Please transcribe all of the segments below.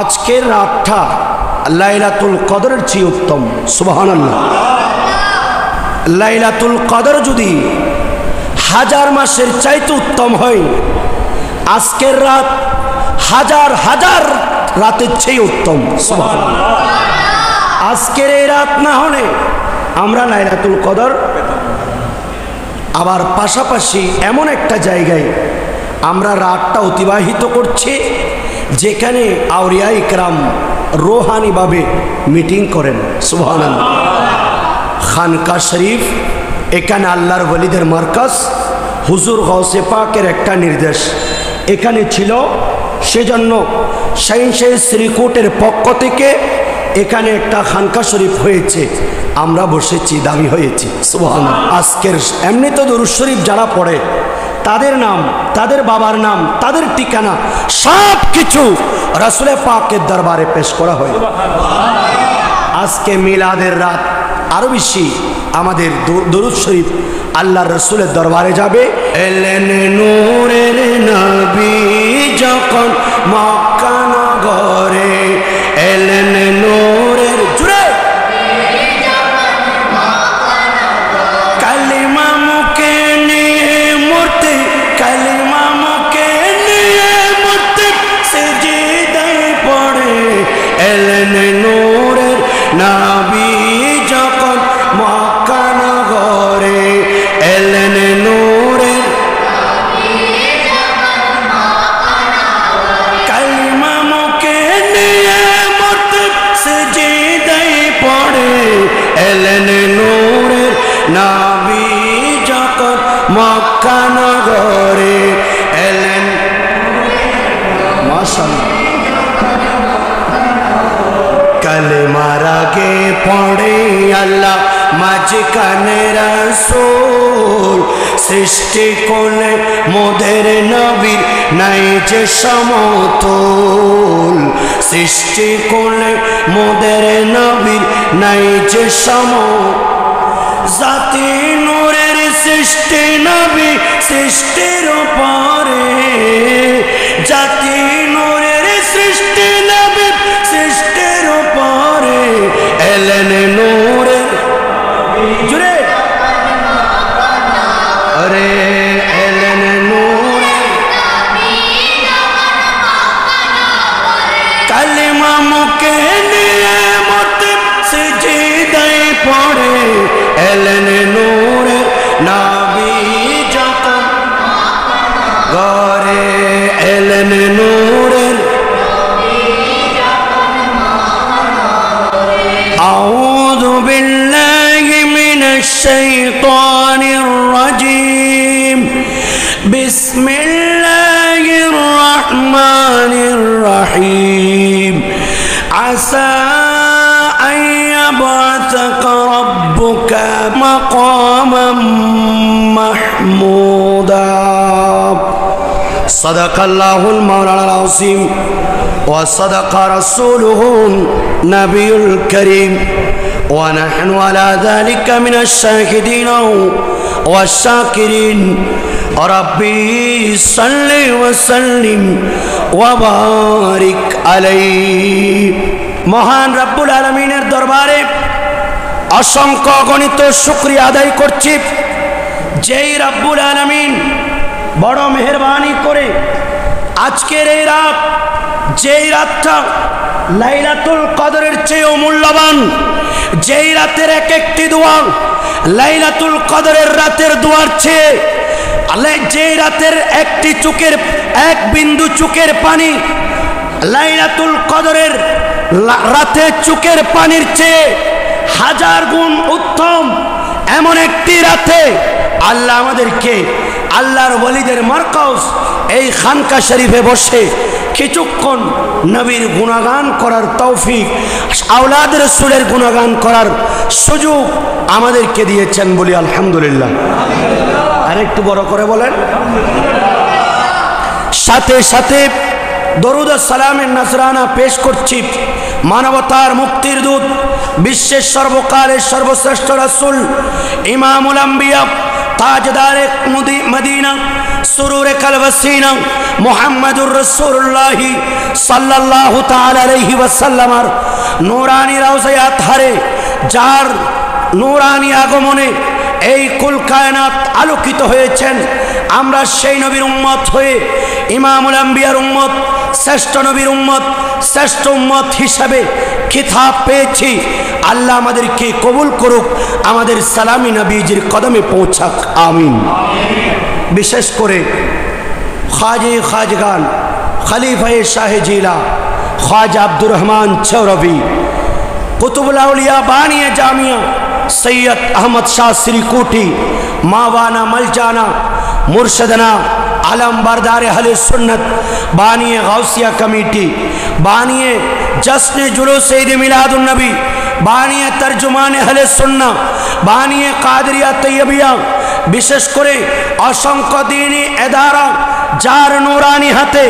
আজকের রাতটা লাইলাতুল কদরের চেয়ে উত্তম। সুবহানাল্লাহ। লাইলাতুল কদর যদি হাজার মাসের চাইতে উত্তম হয়, আজকের রাত হাজার হাজার রাতের চেয়ে উত্তম। সুবহানাল্লাহ। আজকের এই রাত না হলে আমরা লাইলাতুল কদর আবার পাশাপাশি এমন একটা জায়গায় আমরা রাতটা অতিবাহিত করছি যেখানে আউলিয়া ইকরাম রোহানিভাবে মিটিং করেন। সুবহানাল্লাহ। খানকা শরীফ, এখানে আল্লাহর ওলিদের মার্কাজ, হুজুর গৌসে পাকের একটা নির্দেশ এখানে ছিল, সেজন্য শাহিনশাহী শ্রীকোটের পক্ষ থেকে এখানে একটা খানকা শরীফ হয়েছে, আমরা বসেছি, দাবি হয়েছি। সুবহানাল্লাহ। আজকের এমনি তো দরুদ শরীফ যারা পড়ে তাদের নাম, তাদের বাবার নাম, তাদের ঠিকানা সব কিছু রাসূলে পাকের দরবারে পেশ করা হয়। আজকে মিলাদের রাত আরো বেশি আমাদের দরুদ শরীফ আল্লাহর রাসূলের দরবারে যাবে। এলেন নূরের নবী যখন মক্কা নগরে, এলেন নূরের জুড়ে কালিমা মুখে নিয়ে মূর্তি, কালিমা মুখে নিয়ে মূর্তি সিজদায় পড়ে, এলেন নূরের নবী যখন মক্কা নগরে, এলেন নূরের কালিমা মুখে নিয়ে মূর্তি সিজদায় পড়ে, এলেন নূরের নবী যখন মক্কা নগরে, এলেন। মাশাআল্লাহ। কালেমার আগে পড়ে আল্লাহ মাঝখানে রাসূল, সৃষ্টি কোলে মোদের নবীর নাই যে সমতুল, সৃষ্টি কোলে মোদের নবীর নাই যে সমতুল, জাতি নূরের সৃষ্টি নবী সৃষ্টির উপরে, জাতি নূরের সৃষ্টি নবী সৃষ্টির উপরে, এলেন নূরের জুড়ে আরে এলেন নূরের কালিমা মুখে নিয়ে মূর্তি সিজদায় পড়ে, এলেন নূরের নবী যখন ঘরে, এলেন নূরের। أعوذ بالله من الشيطان الرجيم بسم الله الرحمن الرحيم عسى أن يبعثك ربك مقاما محمودا صدق الله المولانا العظيم وصدق رسوله النبي الكريم ونحن على ذلك من الشاهدين والشاكرين ربي صل وسلم وبارك عليه। মহান রব্বুল আলামিনের দরবারে অসংখ্য অগণিত শুকরিয়া আদায় করছি, যেই রব্বুল আলামিন বড় মেহেরবানি করে আজকের এই রাত, যেই রাতটা লাইলাতুল কদরের চেয়েও মূল্যবান, যেই রাতের এক একটি দোয়া লাইলাতুল কদরের রাতের দোয়ার চেয়ে, যেই রাতের একটি চোখের এক বিন্দু চোখের পানি লাইলাতুল কদরের রাতে চোখের পানির চেয়ে হাজার গুণ উত্তম, এমন একটি রাতে আল্লাহ আমাদেরকে আল্লাহর ওলিদের মারকাজ এই খানকা শরীফে বসে কিছুক্ষণ নবীর গুণগান করার তৌফিক, আওলাদ রাসূলের গুণগান করার সুযোগ আমাদেরকে দিয়েছেন, বলি আলহামদুলিল্লাহ। আর একটু বড় করে বলেন। সাথে সাথে দরুদ ও সালামের নজরানা পেশ করছি মানবতার মুক্তির দূত, বিশ্বের সর্বকালের সর্বশ্রেষ্ঠ রাসূল, ইমামুল আম্বিয়া, তাজদারে মদিনা, সুরুরে কালবাসিনা মুহাম্মাদুর রাসূলুল্লাহ সাল্লাল্লাহু তাআলা আলাইহি ওয়াসাল্লামার নূরানি রওজায়ে আতহারে, যার নূরানি আগমনে এই কুল কায়নাত আলোকিত হয়েছেন। আমরা সেই নবীর উম্মত হয়ে ইমামুল আম্বিয়ার উম্মত, শ্রেষ্ঠ নবীর উম্মত, শ্রেষ্ঠ উম্মত হিসাবে খিতাব পেয়েছি। আল্লাহ আমাদেরকে কবুল করুক, আমাদের সালামি নবীজির কদমে পৌঁছাক, আমিন। বিশেষ করে খাজে খাজগান খলিফায়ে শাহে জিলা খ্বাজা আব্দুর রহমান চৌরভী, কুতুবুল আউলিয়া বানিয়ে জামিয়া সৈয়দ আহমদ শাহ শ্রীকুটি, মাওয়ানা মলজানা মুর্শিদানা आलम बरदार अहले सुन्नत, बानिए गौसिया कमेटी, बानिए जश्न जुलूस ईद मिलादुन नबी, बानिए तर्जुमान अहले सुन्ना, बानिए कादरिया तैयबिया, विशेष करे असंख्य दीनी एदारा जार नूरानी हाथे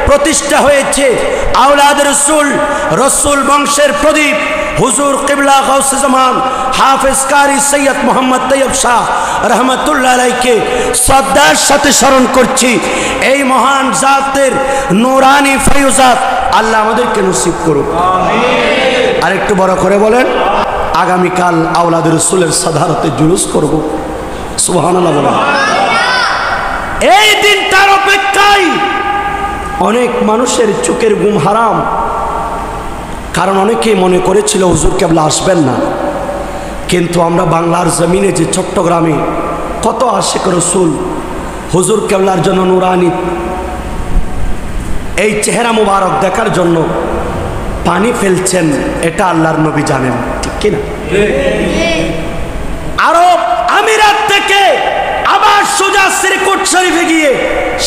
प्रतिष्ठा হয়েছে আওলাদ রসুল, রসুল বংশের প্রদীপ হুজুর কিবলা গৌসে জামান হাফেজ কারি সৈয়দ মোহাম্মদ তৈয়ব শাহ রহমতুল্লাহ আলাইকে শ্রদ্ধার সাথে স্মরণ করছি। এই মহান জাতের নূরানি ফয়জাত আল্লাহ আমাদেরকে নসিব করুক, আমিন। আর একটু বড় করে বলেন, আগামীকাল আওলাদ রসুলের সাধারতে জুলুস করব, সুবহানাল্লাহ বলেন। এই দিনটার অপেক্ষায় অনেক মানুষের চোখের ঘুম হারাম, কারণ অনেকেই মনে করেছিল হুজুর কেবলা আসবেন না। কিন্তু আমরা বাংলার জমিনে যে চট্টগ্রামে কত আশিক রসুল হুজুর কেবলার জন্য নুরানি এই চেহারা মুবারক দেখার জন্য পানি ফেলছেন, এটা আল্লাহর নবী জানেন, ঠিক কিনা? আরব আমিরাত থেকে আবার সোজা শ্রীকোট শরীফে গিয়ে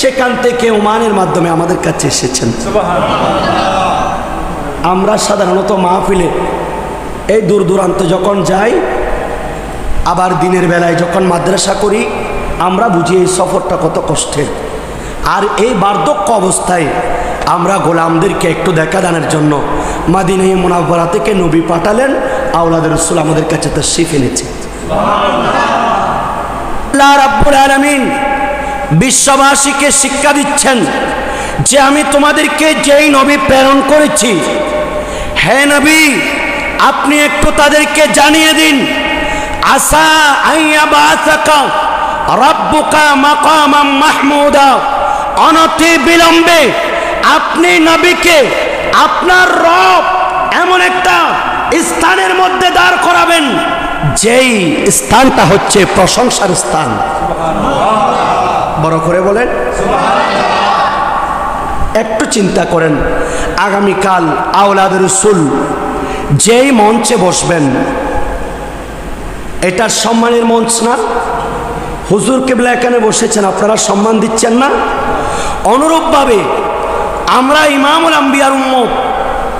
সেখান থেকে ওমানের মাধ্যমে আমাদের কাছে এসেছেন। আমরা সাধারণত মাহফিলে এই দূর দূরান্ত যখন যাই, আবার দিনের বেলায় যখন মাদ্রাসা করি, আমরা বুঝি এই সফরটা কত কষ্টের। আর এই বার্ধক্য অবস্থায় আমরা গোলামদেরকে একটু দেখা দানের জন্য মদিনা মুনাওয়ারা থেকে নবী পাঠালেন, আওলাদ রাসূল আমাদের কাছে তাশরীফ এনেছে। আল্লাহ রাব্বুল আলামিন বিশ্ববাসীকে শিক্ষা দিচ্ছেন যে আমি তোমাদেরকে যেই নবী প্রেরণ করেছি, হে নবী আপনি একটু তাদেরকে জানিয়ে দিন, আসা আইয়াবাসাকা রাব্বুকা মাকামাম মাহমুদা, অনতি বিলম্বে আপনি নবীকে আপনার রব এমন একটা স্থানের মধ্যে দাঁড় করাবেন যেই স্থানটা হচ্ছে প্রশংসার স্থান। বড় করে বলেন একটু চিন্তা করেন, আগামীকাল আওলাদ রসুল যেই মঞ্চে বসবেন, এটা সম্মানের মঞ্চ না? হুজুর কেবলা এখানে বসেছেন, আপনারা সম্মান দিচ্ছেন না? অনুরূপভাবে আমরা ইমামুল আম্বিয়ার উম্মত,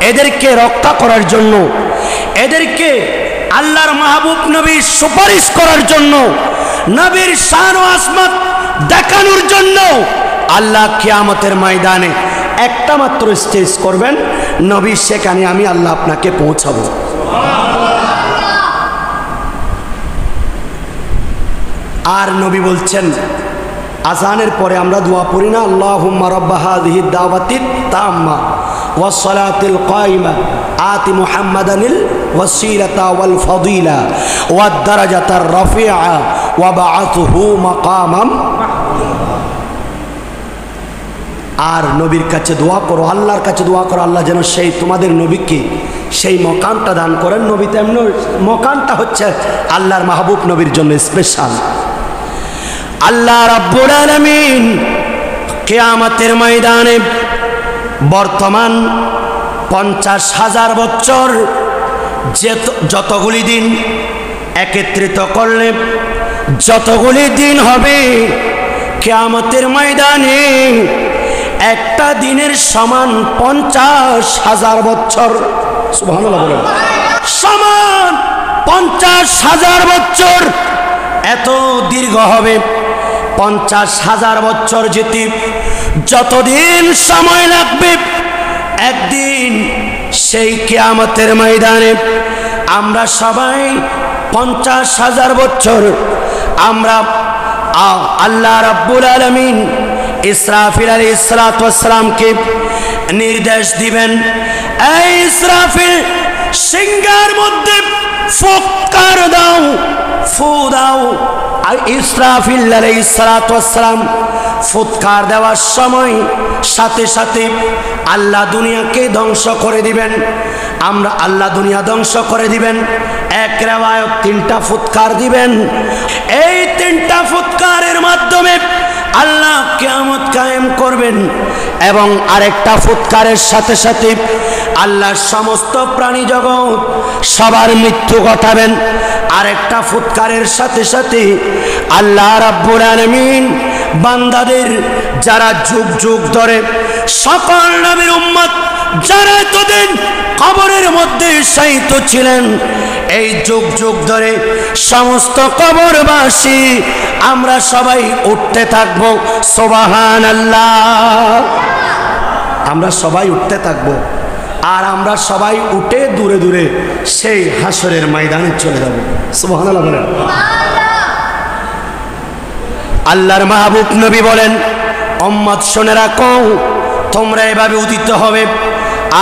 এদেরকে রক্ষা করার জন্য, এদেরকে আল্লাহর মাহবুব নবীর সুপারিশ করার জন্য, নবীর শান ও আজমত দেখানোর জন্য আল্লাহ কিয়ামতের ময়দানে একটা মাত্র স্টেজ করবেন, নবী সেখানে আমি আল্লাহ আপনাকে পৌঁছাবো। আর নবী বলছেন, আজানের পরে আমরা দোয়া পড়ি না, আল্লাহুম্মা রাব্বা হাযিহি দাওয়াতিত তাম্মা ওয়াস সালাতিল কায়িমা আতি মুহাম্মাদানিল ওয়াসিলাতা ওয়াল ফাদিলা ওয়াদ দারাজাতার রাফিআ ওয়া বাআথহু মাকামাম। আর নবীর কাছে দোয়া করো, আল্লাহর কাছে দোয়া করো, আল্লাহ যেন সেই তোমাদের নবীকে সেই মকামটা দান করেন। নবী তেমন মকামটা হচ্ছে আল্লাহর মাহবুব নবীর জন্য স্পেশাল। আল্লাহ রাব্বুল আলামিন কিয়ামতের ময়দানে বর্তমান 50,000 বছর যতগুলি দিন একত্রিত করলে যতগুলি দিন হবে, কিয়ামতের ময়দানে একটা দিনের সমান 50,000 বছর। সুবহানাল্লাহ বলেন, সমান 50,000 বছর। এত দীর্ঘ হবে 50,000 বছর যেতে যতদিন সময় লাগবে, একদিন সেই কিয়ামতের ময়দানে আমরা সবাই 50,000 বছর আমরা আল্লাহ রাব্বুল আলামিন ইসরাফিল আলাইহিস সালাতু ওয়াস সালামকে নির্দেশ দিবেন, এই ইসরাফিল সিংহার মধ্যে ফুৎকার দাও, ফু দাও। আর ইসরাফিল আলাইহিস সালাতু ওয়াস সালাম ফুৎকার দেওয়ার সময় সাথে সাথে আল্লাহ দুনিয়াকে ধ্বংস করে দিবেন। আমরা আল্লাহ দুনিয়া ধ্বংস করে দিবেন। এক রিওয়ায়াত 3টা ফুৎকার দিবেন। এই 3টা ফুৎকারের মাধ্যমে আল্লাহ কিয়ামত কায়েম করবেন এবং আরেকটা ফুৎকারের সাথে সাথে আল্লাহর সমস্ত প্রাণী জগৎ সবার মৃত্যু ঘটাবেন। আরেকটা ফুৎকারের সাথে সাথে আল্লাহ রাব্বুল আলামিন বান্দাদের যারা যুগ যুগ ধরে সকল নবীর উম্মত যারা এতদিন কবরের মধ্যে শায়িত ছিলেন, এই যুগ যুগ ধরে সমস্ত কবরবাসী আমরা সবাই উঠতে থাকব। সুবহানাল্লাহ। আমরা সবাই উঠতে থাকব আর আমরা সবাই উঠে দূরে দূরে সেই হাসরের ময়দানে চলে যাব। সুবহানাল্লাহ বলেন। আল্লাহর মাহবুব নবী বলেন, উম্মত শুনে রাখো, তোমরা এভাবে উদিত হবে।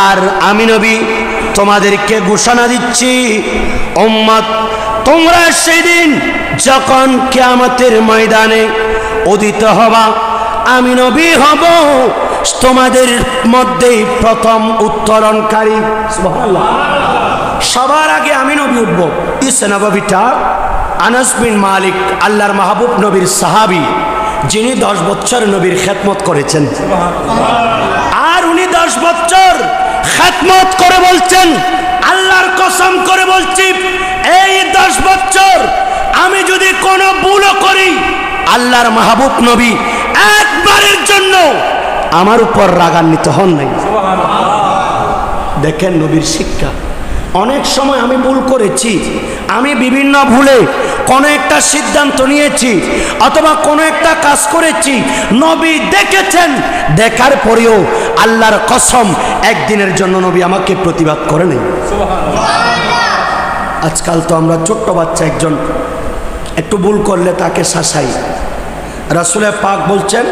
আর আমি নবী তোমাদেরকে ঘোষণা দিচ্ছি, উম্মত তোমরা সেদিন যখন কিয়ামতের ময়দানে উদিত হবা, আমি নবী হব তোমাদের মধ্যে প্রথম উত্তরণকারী। সুবহানাল্লাহ। সবার আগে আমি নবী উঠব। ইসে নববীটা আনাস বিন মালিক আল্লাহর মাহবুব নবীর সাহাবী, যিনি 10 বছর নবীর খেদমত করেছেন। আর উনি 10 বছর খেদমত করে বলছেন, আল্লাহর কসম করে বলছি, এই 10 বছর আমি যদি কোনো ভুলও করি, আল্লাহর মাহবুব নবী একবারের জন্য আমার উপর রাগান্বিত হন নাই। দেখেন নবীর শিক্ষা। অনেক সময় আমি ভুল করেছি, আমি বিভিন্ন ভুলে কোনো একটা সিদ্ধান্ত নিয়েছি অথবা কোনো একটা কাজ করেছি, নবী দেখেছেন, দেখার পরেও আল্লাহর কসম একদিনের জন্য নবী আমাকে প্রতিবাদ করে নাই। আজকাল তো আমরা ছোট্ট বাচ্চা একজন একটু ভুল করলে তাকে শাসাই। রাসূল পাক বলছেন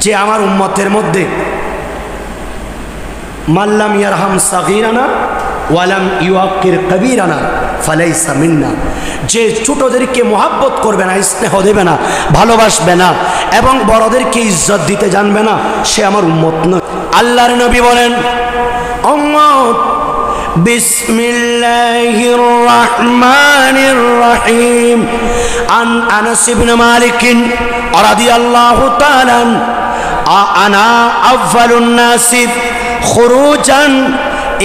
যে আমার উম্মতের মধ্যে মাল্লাম ইয়ারহাম সাগীরানা ওয়ালাম ইউআক্কির কবীরানা ফালাইসা মিন্না, যে ছোটদেরকে মোহাব্বত করবে না, স্নেহ দেবে না, ভালোবাসবে না এবং বড়দেরকে ইজ্জত দিতে জানবে না, সে আমার উম্মত নয়। আল্লাহর নবী বলেন, উম্মত বিসমিল্লাহির রহমানির রহিম। আন আনাস ইবনে মালিক রাদিয়াল্লাহু তাআলা আনা আউয়ালুন নাস খুরুজান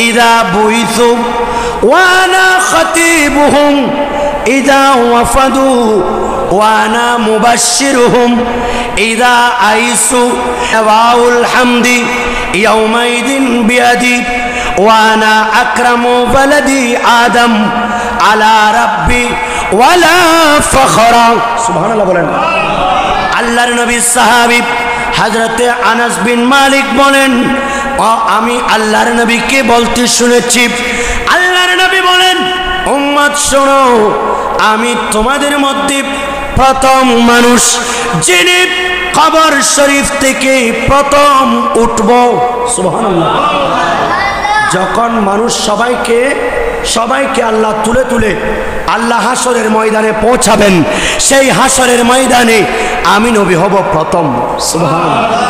ইযা বুইথু ওয়া আনা খাতিবুহুম ইযা ওয়াফাদু ওয়া আনা মুবাশশিরুহুম ইযা আইসু ওয়াউল হামদি ইয়াউমাইদিন বিয়াদি ওয়া আনা আকরামু ওয়ালাদি আদম আলা রাব্বি ওয়ালা ফখরা। সুবহানাল্লাহ বলেন। আল্লাহর নবী সাহাবী হযরতে আনাস বিন মালিক বলেন, আমি আল্লাহর নবীকে বলতে শুনেছি, আল্লাহর নবী বলেন, উম্মত শোনো, আমি তোমাদের মধ্যে প্রথম মানুষ যিনি কবর শরীফ থেকে প্রথম উঠব। সুবহানাল্লাহ। যখন মানুষ সবাইকে আল্লাহ তুলে তুলে আল্লাহ হাসরের ময়দানে পৌঁছাবেন, সেই হাসরের ময়দানে আমি নবী হব প্রথম। সুবহানাল্লাহ।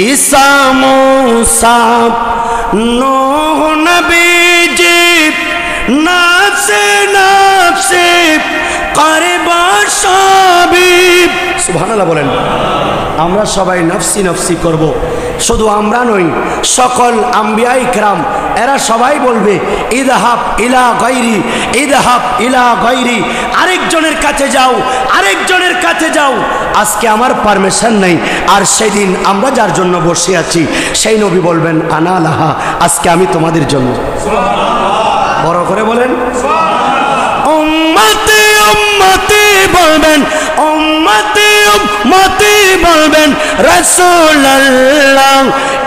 ঈসা মুসা নূহ নবীজি নাফসে নাফসে করবা সবই। সুবহানাল্লাহ বলেন। আমরা সবাই নফসি নফসি করব। শুধু আমরা নই, সকল আম্বিয়া ইকরাম এরা সবাই বলবে ইযহাব ইলা গায়রি, ইযহাব ইলা গায়রি, আরেকজনের কাছে যাও, আরেকজনের কাছে যাও। আজকে আমার পারমিশন নেই, আর সেদিন আমরা যার জন্য বসে আছি সেই নবী বলবেন আনা লাহা, আজকে আমি তোমাদের জন্য। বড় করে বলেন উম্মতি উম্মতি বলবেন, উম্মতি উম্মতি বলবেন, রাসূলুল্লাহ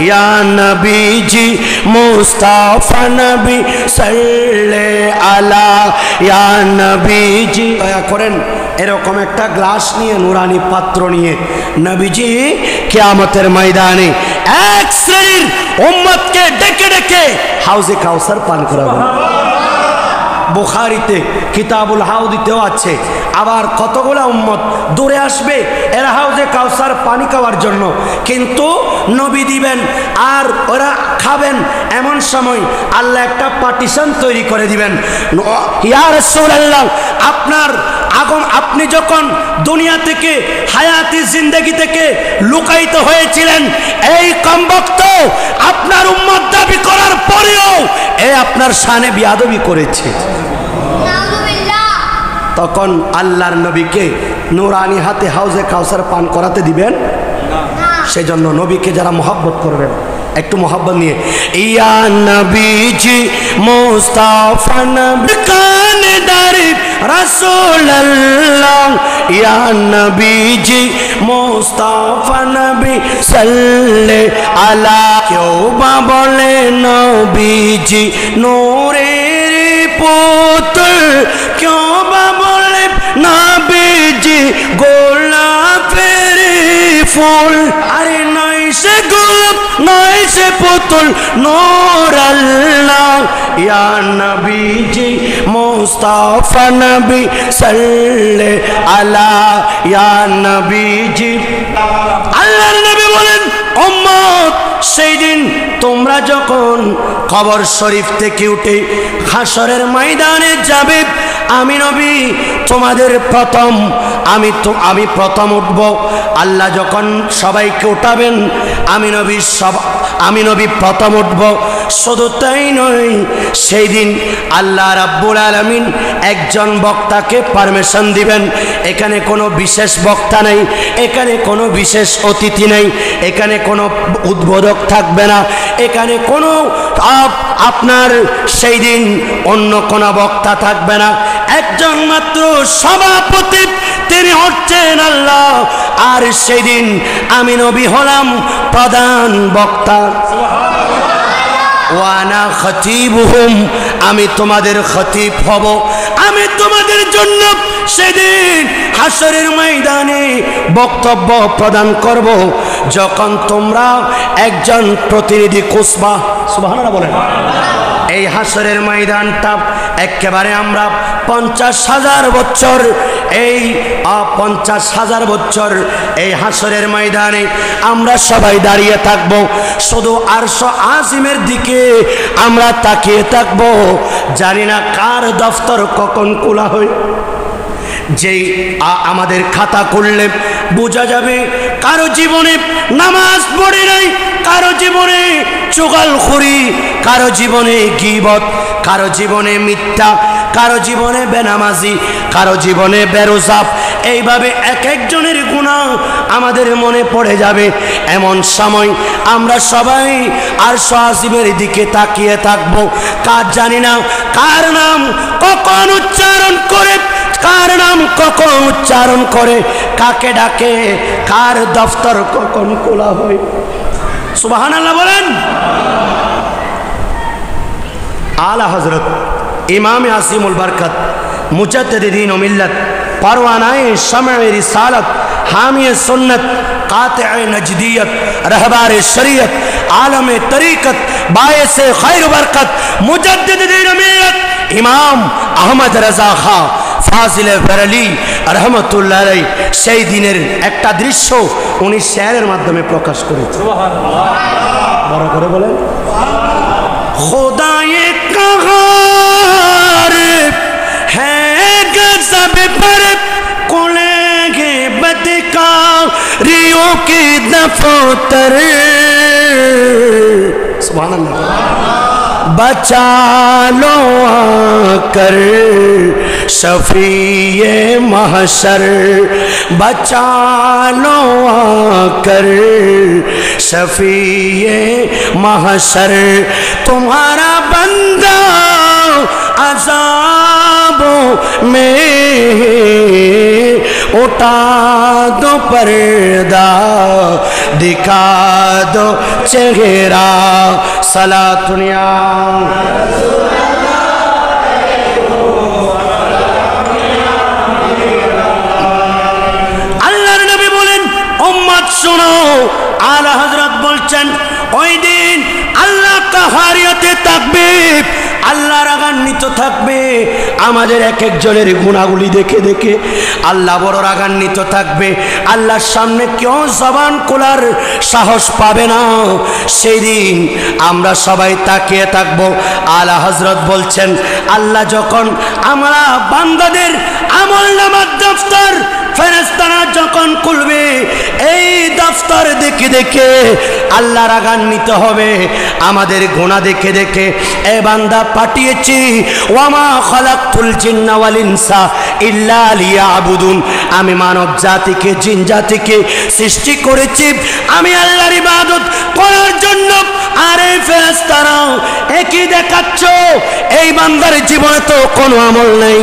ইয়া নবীজি মুস্তাফা নবী সাল্লে আলা ইয়া নবীজি। দয়া করেন এরকম একটা গ্লাস নিয়ে, নুরানি পাত্র নিয়ে নবীজি কিয়ামতের ময়দানে এক শ্রেণীর উম্মতকে ডেকে ডেকে হাউজে কাউসার পান করাবেন। বুখারীতে কিতাবুল হাউদিতেও আছে। আবার কতগুলা উম্মত দূরে আসবে এরা হাউজে কাউসার পানি খাওয়ার জন্য, কিন্তু নবী দিবেন আর ওরা খাবেন। এমন সময় আল্লাহ একটা পার্টিশন তৈরি করে দিবেন। ইয়া রাসূলুল্লাহ, আপনার আগম আপনি যখন দুনিয়া থেকে হায়াতি জিন্দেগি থেকে লুকায়িত হয়েছিলেন, এই কমবক্ত আপনার উম্মত দাবি করার পরেও এ আপনার শানে বিয়াদবি করেছে। তখন আল্লাহর নবীকে নুরানি হাতে হাউজে কাউসার পান করাতে দিবেন? সেজন্য নবীকে যারা মহব্বত করবেন একটু মহব্বত নিয়ে, ইয়া নবীজি মুস্তাফা নবী কানদারি রাসূলুল্লাহ, ইয়া নবীজি মুস্তাফা নবী সাল্লে আলা। কেউ বা বলে নবীজি নূরের পুত্র, কেউ বা বলে নবীজি গোলাপের ফুল। আরে নয় সে গোলাপ নয় সে পুতুল, নূর আল্লাহ। ইয়া নবীজি মুস্তাফা নবী সাল্লে আলা, ইয়া নবীজি। আল্লাহর নবী বলেন, উম্মত সেই দিন তোমরা যখন কবর শরীফ থেকে উঠে হাসরের ময়দানে যাবে, আমি নবী তোমাদের প্রথম, আমি প্রথম উঠব। আল্লাহ যখন সবাইকে উঠাবেন, আমি নবী প্রথম উঠব। শুধু তাই নয়, সেই দিন আল্লাহ রাব্বুল আলামিন একজন বক্তাকে পারমিশন দিবেন। এখানে কোনো বিশেষ বক্তা নেই, এখানে কোনো বিশেষ অতিথি নেই, এখানে কোনো উদ্বোধক থাকবে না, এখানে কোনো আপনার সেই দিন অন্য কোনো বক্তা থাকবে না। একজন মাত্র সভাপতি, তিনি হচ্ছেন আল্লাহ। আর সেই দিন আমি নবী হলাম প্রধান বক্তা। ওয়ানা খতিবুহুম, আমি তোমাদের খতিব হব। আমি তোমাদের জন্য সেদিন হাসরের ময়দানে বক্তব্য প্রদান করব। যখন তোমরা একজন প্রতিনিধি খুঁজবা, সুবহানাল্লাহ বলেন। এই হাসরের ময়দানটা একেবারে আমরা 50,000 বছর, এই 50,000 বছর এই হাসরের ময়দানে আমরা সবাই দাঁড়িয়ে থাকব। শুধু আরশ আজিমের দিকে আমরা তাকিয়ে থাকব। জানি না কার দফতর কখন খোলা হয়। যেই আমাদের খাতা খুললে বোঝা যাবে কারো জীবনে নামাজ পড়ে নাই, কারো জীবনে চুগলখুরি, কারো জীবনে গীবত, কারো জীবনে মিথ্যা, কারো জীবনে বেনামাজি, কারো জীবনে বেরোজা। এইভাবে এক একজনের গুনাহ আমাদের মনে পড়ে যাবে। এমন সময় আমরা সবাই আরশ আজিমের দিকে তাকিয়ে থাকব। কার জানি না কার নাম কখন উচ্চারণ করে, কার নাম কখন উচ্চারণ করে, কাকে ডাকে, কার দফতর কখন খোলা হয়। সুবহানাল্লাহ বলেন। আলা হযরত ইমাম আসিমুল বরকত মুজাদ্দিদিন ও মিল্লাত परवानाए शमअ रिसालत हामी सुन्नत कातिअ नजदियत रहबार शरीयत आलम तरीक़त बायस खैर बरकत मुजद्दिद दीन मिल्लत इमाम अहमद रजा खां फाजिल बरेली रहमतुल्लाह अलैहि সেই দিনের একটা দৃশ্য উনি শেয়ারের মাধ্যমে প্রকাশ করেছেন। সুবহানাল্লাহ, বড় করে বলেন। खुदाए कहर है गज़ब पर कुलेंगे बदकारियों की दफ्तर। सुभान अल्लाह। बचा लो आकर शफीए महशर, बचा लो आकर शफीए महशर। तुम्हारा बंदा अज़ाबों में उठा दो पर्दा, दिखा दो चेहरा। सलातुनिया শোনো, আলা হযরত বলছেন ওই দিন আল্লাহ কাহারিয়তে থাকবে, আল্লাহ রাগান্বিত থাকবে। আমাদের এক একজনের গুণাগুলি দেখে দেখে আল্লাহ বড় রাগান্বিত থাকবে। আল্লাহর সামনে কেউ জবান খোলার সাহস পাবে না। সেদিন আমরা সবাই তাকিয়ে থাকবো। আলা হযরত বলছেন আল্লাহ যখন আমরা বান্দাদের আমলনামার দফতর ফেরেশতারা যখন খুলবে, এই দফতর দেখে দেখে আল্লাহ রাগান্বিত হবে। আমাদের গুনাহ দেখে দেখে এ বান্দা পাঠিয়েছি, ওয়ামা খালাকতুল জিন্না ওয়াল ইনসা ইল্লা লিয়াবুদুন, আমি মানব জাতিকে জিন জাতিকে সৃষ্টি করেছি আমি আল্লাহর ইবাদত করার জন্য। আর এই ফেরেশতারাও একই দেখাচ্ছ, এই বান্দার জীবনে তো কোনো আমল নেই,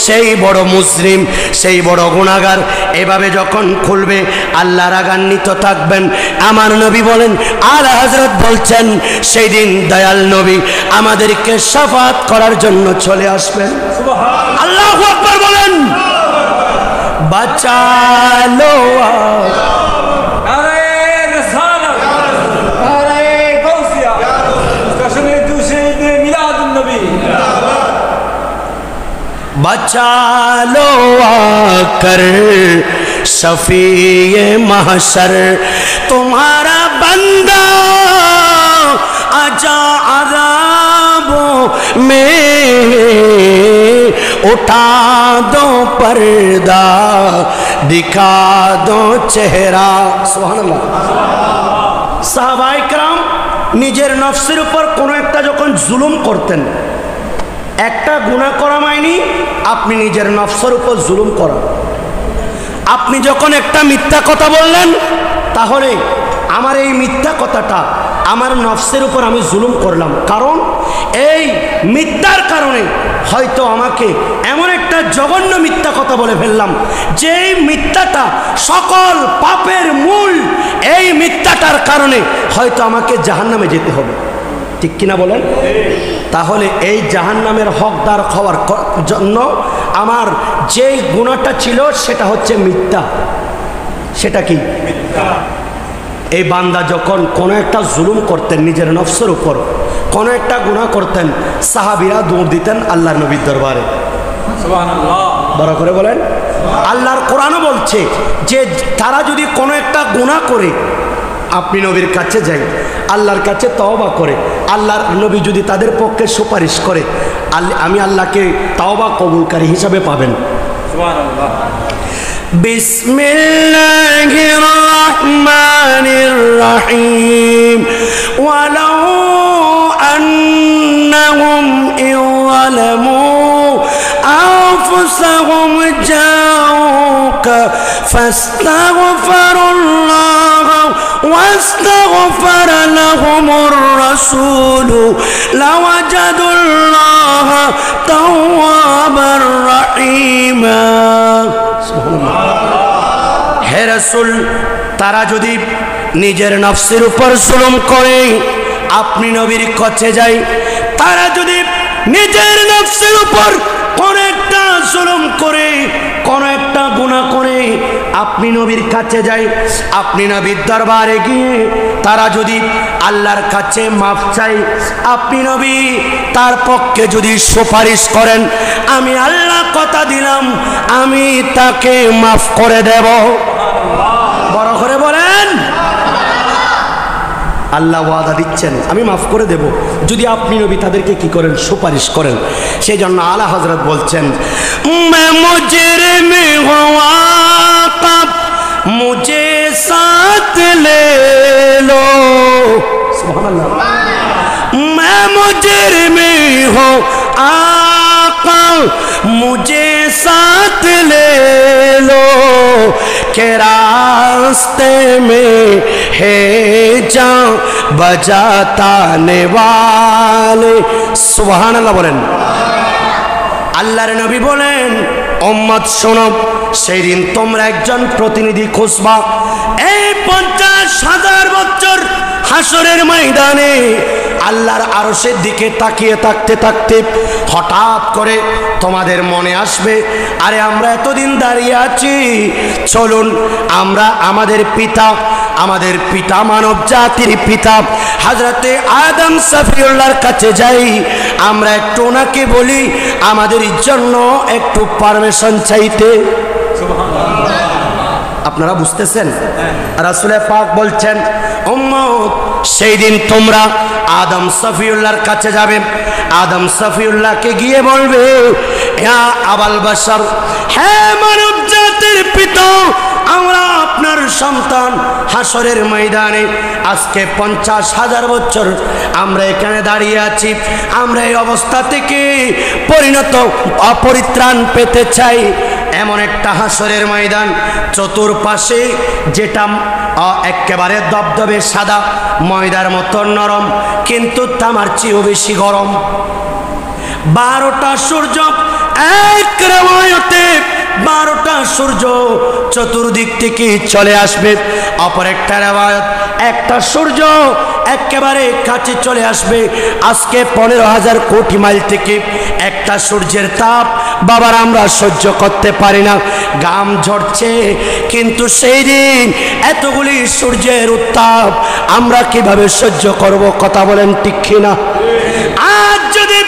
সেই বড় মুজরিম, সেই বড় গুনাহগার। এভাবে যখন খুলবে আল্লাহ রাগান্বিত থাকবেন। আমার নবী বলেন, আলা হযরত বলছেন সেই দিন দয়াল নবী আমাদেরকে শাফাত করার জন্য চলে আসবেন। সুবহানাল্লাহ, আল্লাহু আকবার বলেন। বাঁচালো बचा लो आकर शफीए महशर, तुम्हारा बंदा आजा अज़ाबों में, उठा दो पर्दा दिखा दो चेहरा। सुबहानाल्लाह। साहबाए किराम নিজের নফসের উপর কোনো একটা যখন জুলুম করতেন, একটা গুনাহ করা মাইনি আপনি নিজের নফসের উপর জুলুম করা। আপনি যখন একটা মিথ্যা কথা বললেন, তাহলে আমার এই মিথ্যা কথাটা আমার নফসের উপর আমি জুলুম করলাম। কারণ এই মিথ্যার কারণে হয়তো আমাকে এমন একটা জঘন্য মিথ্যা কথা বলে ফেললাম, যেই মিথ্যাটা সকল পাপের মূল। এই মিথ্যাটার কারণে হয়তো আমাকে জাহান্নামে যেতে হবে, ঠিক কিনা বলেন? তাহলে এই জাহান্নামের হকদার হওয়ার জন্য আমার যেই গুনাহটা ছিল সেটা হচ্ছে মিথ্যা। সেটা কি? মিথ্যা। এই বান্দা যখন কোনো একটা জুলুম করতেন নিজের নফসের উপর, কোনো একটা গুনাহ করতেন, সাহাবীরা দৌড় দিতেন আল্লাহর নবীর দরবারে। সুবহানাল্লাহ, বড় করে বলেন। আল্লাহর কোরআনও বলছে যে তারা যদি কোনো একটা গুনাহ করে আপনি নবীর কাছে যাই, আল্লাহর কাছে তওবা করে, আল্লাহর নবী যদি তাদের পক্ষে সুপারিশ করে, আমি আল্লাহকে তওবা কবুলকারী হিসাবে পাবেন। সুবহানাল্লাহ। বিসমিল্লাহির রহমানির রহিম। ওয়ালাউ আন্নাহুম ইয়ালামু আনফুসাহুম জাউকা ফাস্তাগফিরুল্লাহ واستغفر لهم الرسول لوجدوا الله توابا رحيما। হে রাসূল, তারা যদি নিজের নফসের উপর জুলুম করে আপনি নবীর কাছে যাই, তারা যদি নিজের নফসের উপর কোন একটা জুলুম করে, কোন একটা গুনাহ করে আপনি নবীর কাছে যাই, আপনি নবীর দরবারে গিয়ে তারা যদি আল্লাহর কাছে মাফ চাই, আপনি নবী তার পক্ষে যদি সুপারিশ করেন, আমি আল্লাহ কথা দিলাম আমি তাকে মাফ করে দেব। বড় করে বলেন। আল্লাহ ওয়াদা দিচ্ছেন আমি মাফ করে দেব যদি আপনি নবী তাদেরকে কি করেন? সুপারিশ করেন। সেই জন্য আলা হযরত বলছেন, মুজরিম হুয়া কব মুঝে সাথ লে লো। সুবহানাল্লাহ। मैं मुजरिम हूँ आका मुझे साथ ले लो, के रास्ते में है जान बजाने वाले। सुबहानाल्लाह বলেন। আল্লাহর নবী বলেন, উম্মত শোনো, সেই দিন তোমরা একজন প্রতিনিধি খুঁজবা। এই 50,000 বছর হাসরের ময়দানে আল্লাহর আরশের দিকে তাকিয়ে থাকতে থাকতে হঠাৎ করে তোমাদের মনে আসবে, আরে আমরা এতদিন দাঁড়িয়ে আছি, চলুন আমরা আমাদের পিতা মানব জাতির পিতা হযরতে আদম সফিউল্লাহর কাছে যাই, আমরা একটু ওনাকে বলি আমাদের জন্য একটু পারমিশন চাইতে। আপনারা বুঝতেছেন? রাসূল পাক বলছেন, উম্মত সেই দিন তোমরা আদম সফিউল্লাহর কাছে যাবে, আদম সফিউল্লাহকে গিয়ে বলবে, ইয়া আবাল বাশার, হে মানব জাতির পিতা, আমরা আপনার সন্তান। হাসরের ময়দানে আজকে 50,000 বছর আমরা এখানে দাঁড়িয়ে আছি, আমরা এই অবস্থা থেকে অপরিত্রাণ পেতে চাই। এমন একটা হাসরের ময়দান, চতুর্পাশে যেটা একেবারে দবদবে সাদা ময়দার মতো নরম, কিন্তু তামার চেয়েও বেশি গরম। 12টা সূর্য, এক রেওয়ায়তে 12টা সূর্য চতুর্দিক থেকে চলে আসবে, অপর একটা রেওয়ায়ত একটা সূর্য একেবারে কাছে চলে আসবে। আজকে 15,000 কোটি মাইল থেকে একটা সূর্যের তাপ বাবার আমরা সহ্য করতে পারি না, ঘাম ঝরছে, কিন্তু সেই দিন এতগুলি সূর্যের উত্তাপ আমরা কিভাবে সহ্য করব? কথা বলেন ঠিক কিনা? আজ যদি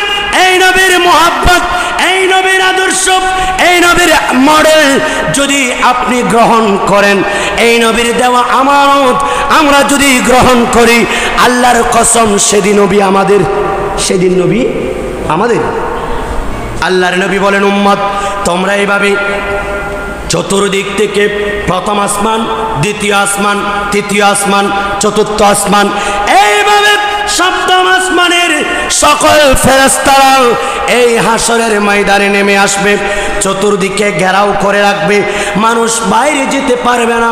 এই নবীর মোহাব্বত, এই নবীর আদর্শ, এই নবীর মডেল যদি আপনি গ্রহণ করেন, এই নবীর দেওয়া আমানত আমরা যদি গ্রহণ করি, আল্লাহর কসম সেদিন নবী আমাদের, সেদিন নবী আমাদের। আল্লাহর নবী বলেন, উম্মত তোমরা এইভাবে চতুর্দিক থেকে প্রথম আসমান, দ্বিতীয় আসমান, তৃতীয় আসমান, চতুর্থ আসমান, এইভাবে সপ্তম আসমানের সকল ফেরেশতারা এই হাসরের ময়দানে নেমে আসবে, চতুর্দিকে ঘেরাও করে রাখবে, মানুষ বাইরে যেতে পারবে না,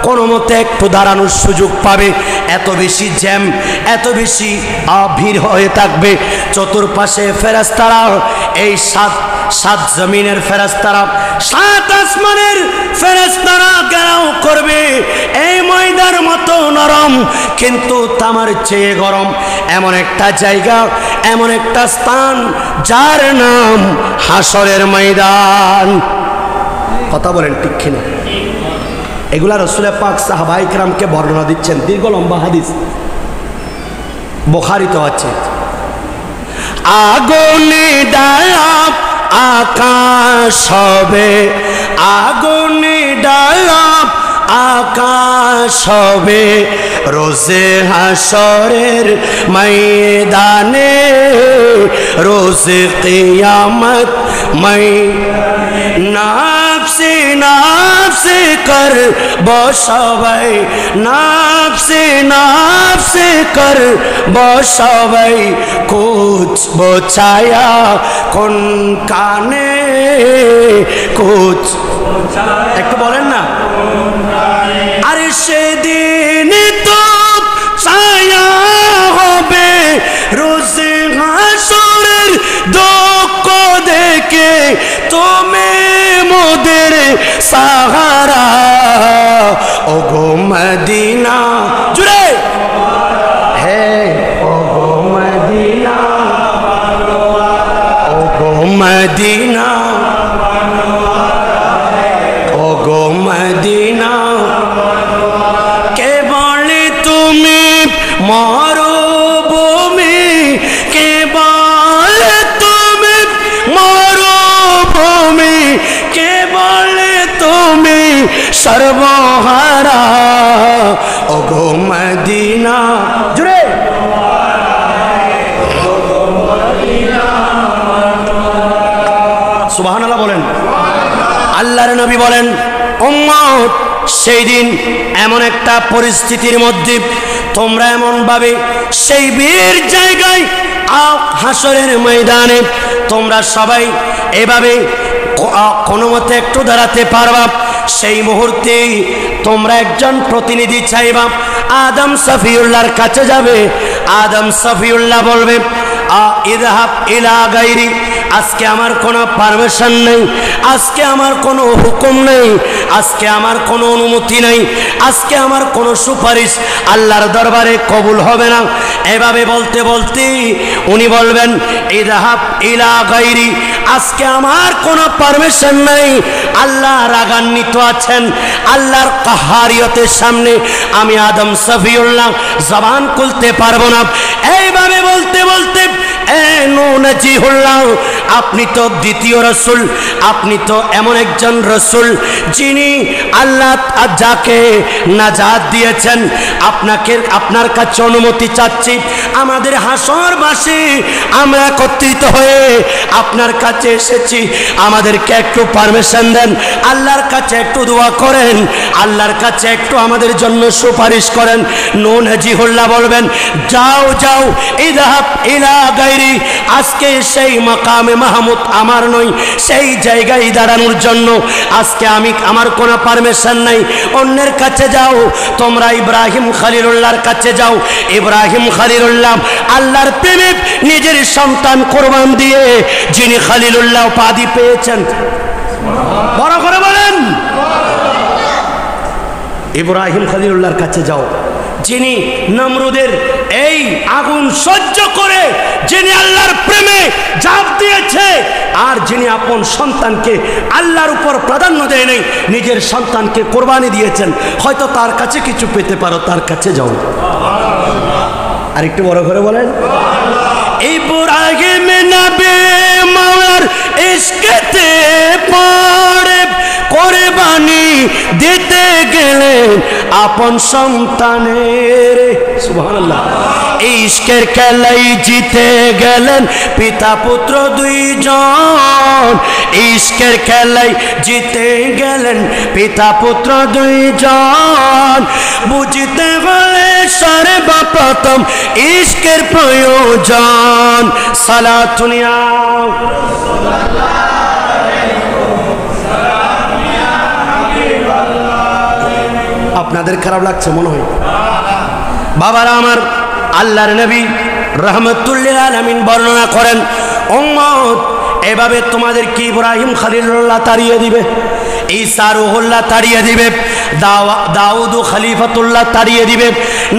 কোনো মতে একটু দাঁড়ানোর সুযোগ পাবে, এত বেশি জ্যাম, এত বেশি ভিড় হয়ে থাকবে। চতুর্পাশে ফেরেশতারা, এই সাত জমিনের ফেরেশতারা, 7 আসমানের ফেরেশতারা ঘেরাও করবে, এই ময়দার মতো নরম কিন্তু তামার চেয়ে গরম, এমন একটা জায়গা, এমন একটা স্থান যার নাম হাসরের ময়দান। কথা বলেন ঠিক কিনা? এগুলা রাসূল পাক সাহাবায়ে কেরামকে বর্ণনা দিচ্ছেন, দীর্ঘ লম্বা হাদিস, বুখারীতে আছে। আগুনে ডালাপ আকাশ হবে, আগুনে ডালাপ আকাশ হবে, রোজে হাসরের ময়দানে, রোজে কিয়ামত নাফসে নাফসে কর বসবাই, নাফসে নাফসে কর বসবাই, কুছ বোঝায়া কোন কানে, কুছ একটু বলেন না। আরে সেদিন তো ছায়া হবে, রোজে হাসরের দুঃখ দেখে তুমি মোদের সাহারা, ওগো মদিনা, জুড়ে হে ওগো মদিনা, ওগো মদিনা, ওগো মদিনা, কে বলে তুমি মরুভূমি, কে বলে তুমি মরুভূমি, কে বলে তুমি সর্বহারা, ওগো মদিনা, জুড়ে সুবহানাল্লাহ বলেন। আল্লাহর নবী বলেন, উম্মত সেই দিন এমন একটা পরিস্থিতির মধ্যে তোমরা এমনভাবে সেই বীর জায়গায় হাসরের ময়দানে তোমরা সবাই এভাবে কোনো মতে একটু দাঁড়াতে পারবা, সেই মুহূর্তে তোমরা একজন প্রতিনিধি চাইবা, আদম সফিউল্লাহর কাছে যাবে। আদম সফিউল্লাহ বলবে, ইযহাব ইলা গায়রি আজকে আমার কোনো পারমিশন নেই, আজকে আমার কোনো হুকুম নেই, আজকে আমার কোনো অনুমতি নেই, আজকে আমার কোনো সুপারিশ আল্লাহর দরবারে কবুল হবে না। এভাবে বলতে বলতে উনি বলবেন ইযহাব ইলা গায়রি, আজকে আমার কোনো পারমিশন নেই, আল্লাহ রাগান্বিত আছেন, আল্লাহর কাহারিয়তের সামনে আমি আদম সফিউল্লাহ জবান খুলতে পারবো না। এইভাবে বলতে বলতে আপনি তো দ্বিতীয় রসুল, আপনি তো এমন একজন রসুল যিনি আল্লাহ যাকে নাজাত দিয়েছেন, আপনার কাছে অনুমতি চাচ্ছি, আমাদের হাসরবাসী আমরা একত্রিত হয়ে আপনার কাছে এসেছি, আমাদেরকে একটু পারমিশন দেন, আল্লাহর কাছে একটু দোয়া করেন, আল্লাহর কাছে একটু আমাদের জন্য সুপারিশ করেন। নূহ নাজিহুল্লাহ বলবেন যাও যাও ইযহাব ইলা গায়রি, আজকে সেই মাকামে মাহমুদ আমার নই, সেই জায়গায় দাঁড়ানোর জন্য আজকে আমার কোনো পারমিশন নাই, অন্যের কাছে যাও, তোমরা ইব্রাহিম খলিলুল্লাহর কাছে যাও। ইব্রাহিম খলিলুল্লাহ আল্লাহর প্রেমে নিজের সন্তান কোরবান দিয়ে যিনি খলিলুল্লাহ উপাধি পেয়েছেন, বড় করে বলেন, ইব্রাহিম খলিলুল্লাহর কাছে যাও, যিনি নমরুদের এই আগুন সহ্য করে যিনি আল্লাহর প্রেমে ঝাঁপ দিয়েছে, আর যিনি আপন সন্তানকে আল্লাহর উপর প্রাধান্য দেয় নাই, নিজের সন্তানকে কোরবানি দিয়েছেন, হয়তো তার কাছে কিছু পেতে পারো, তার কাছে যাও। আর একটু বড় করে বলেন ইব্রাহিম নবী মাওলার ইশকেতে পড়ে কোরবানি দিতে গেলেন আপন সন্তানের, সুবহানাল্লাহ, ইশকের খেলাই জিতে গেলেন পিতা পুত্র দুইজন, ইশকের খেলাই জিতে গেলেন পিতা পুত্র দুইজন, বুঝতে হলে সর্বপ্রথম ইশকের প্রয়োজন। সালাতুন ইয়া আপনাদের খারাপ লাগছে মনে হয়? বাবারা আমার, আল্লাহর নবী রাহমাতুল লিল আলামিন বর্ণনা করেন উম্মত এভাবে তোমাদেরকে ইব্রাহিম খলিলুল্লাহ তাড়িয়ে দিবে, ঈসা রূহুল্লাহ তাড়িয়ে দিবে, দাউদ খলিফাতুল্লাহ তাড়িয়ে দিবে,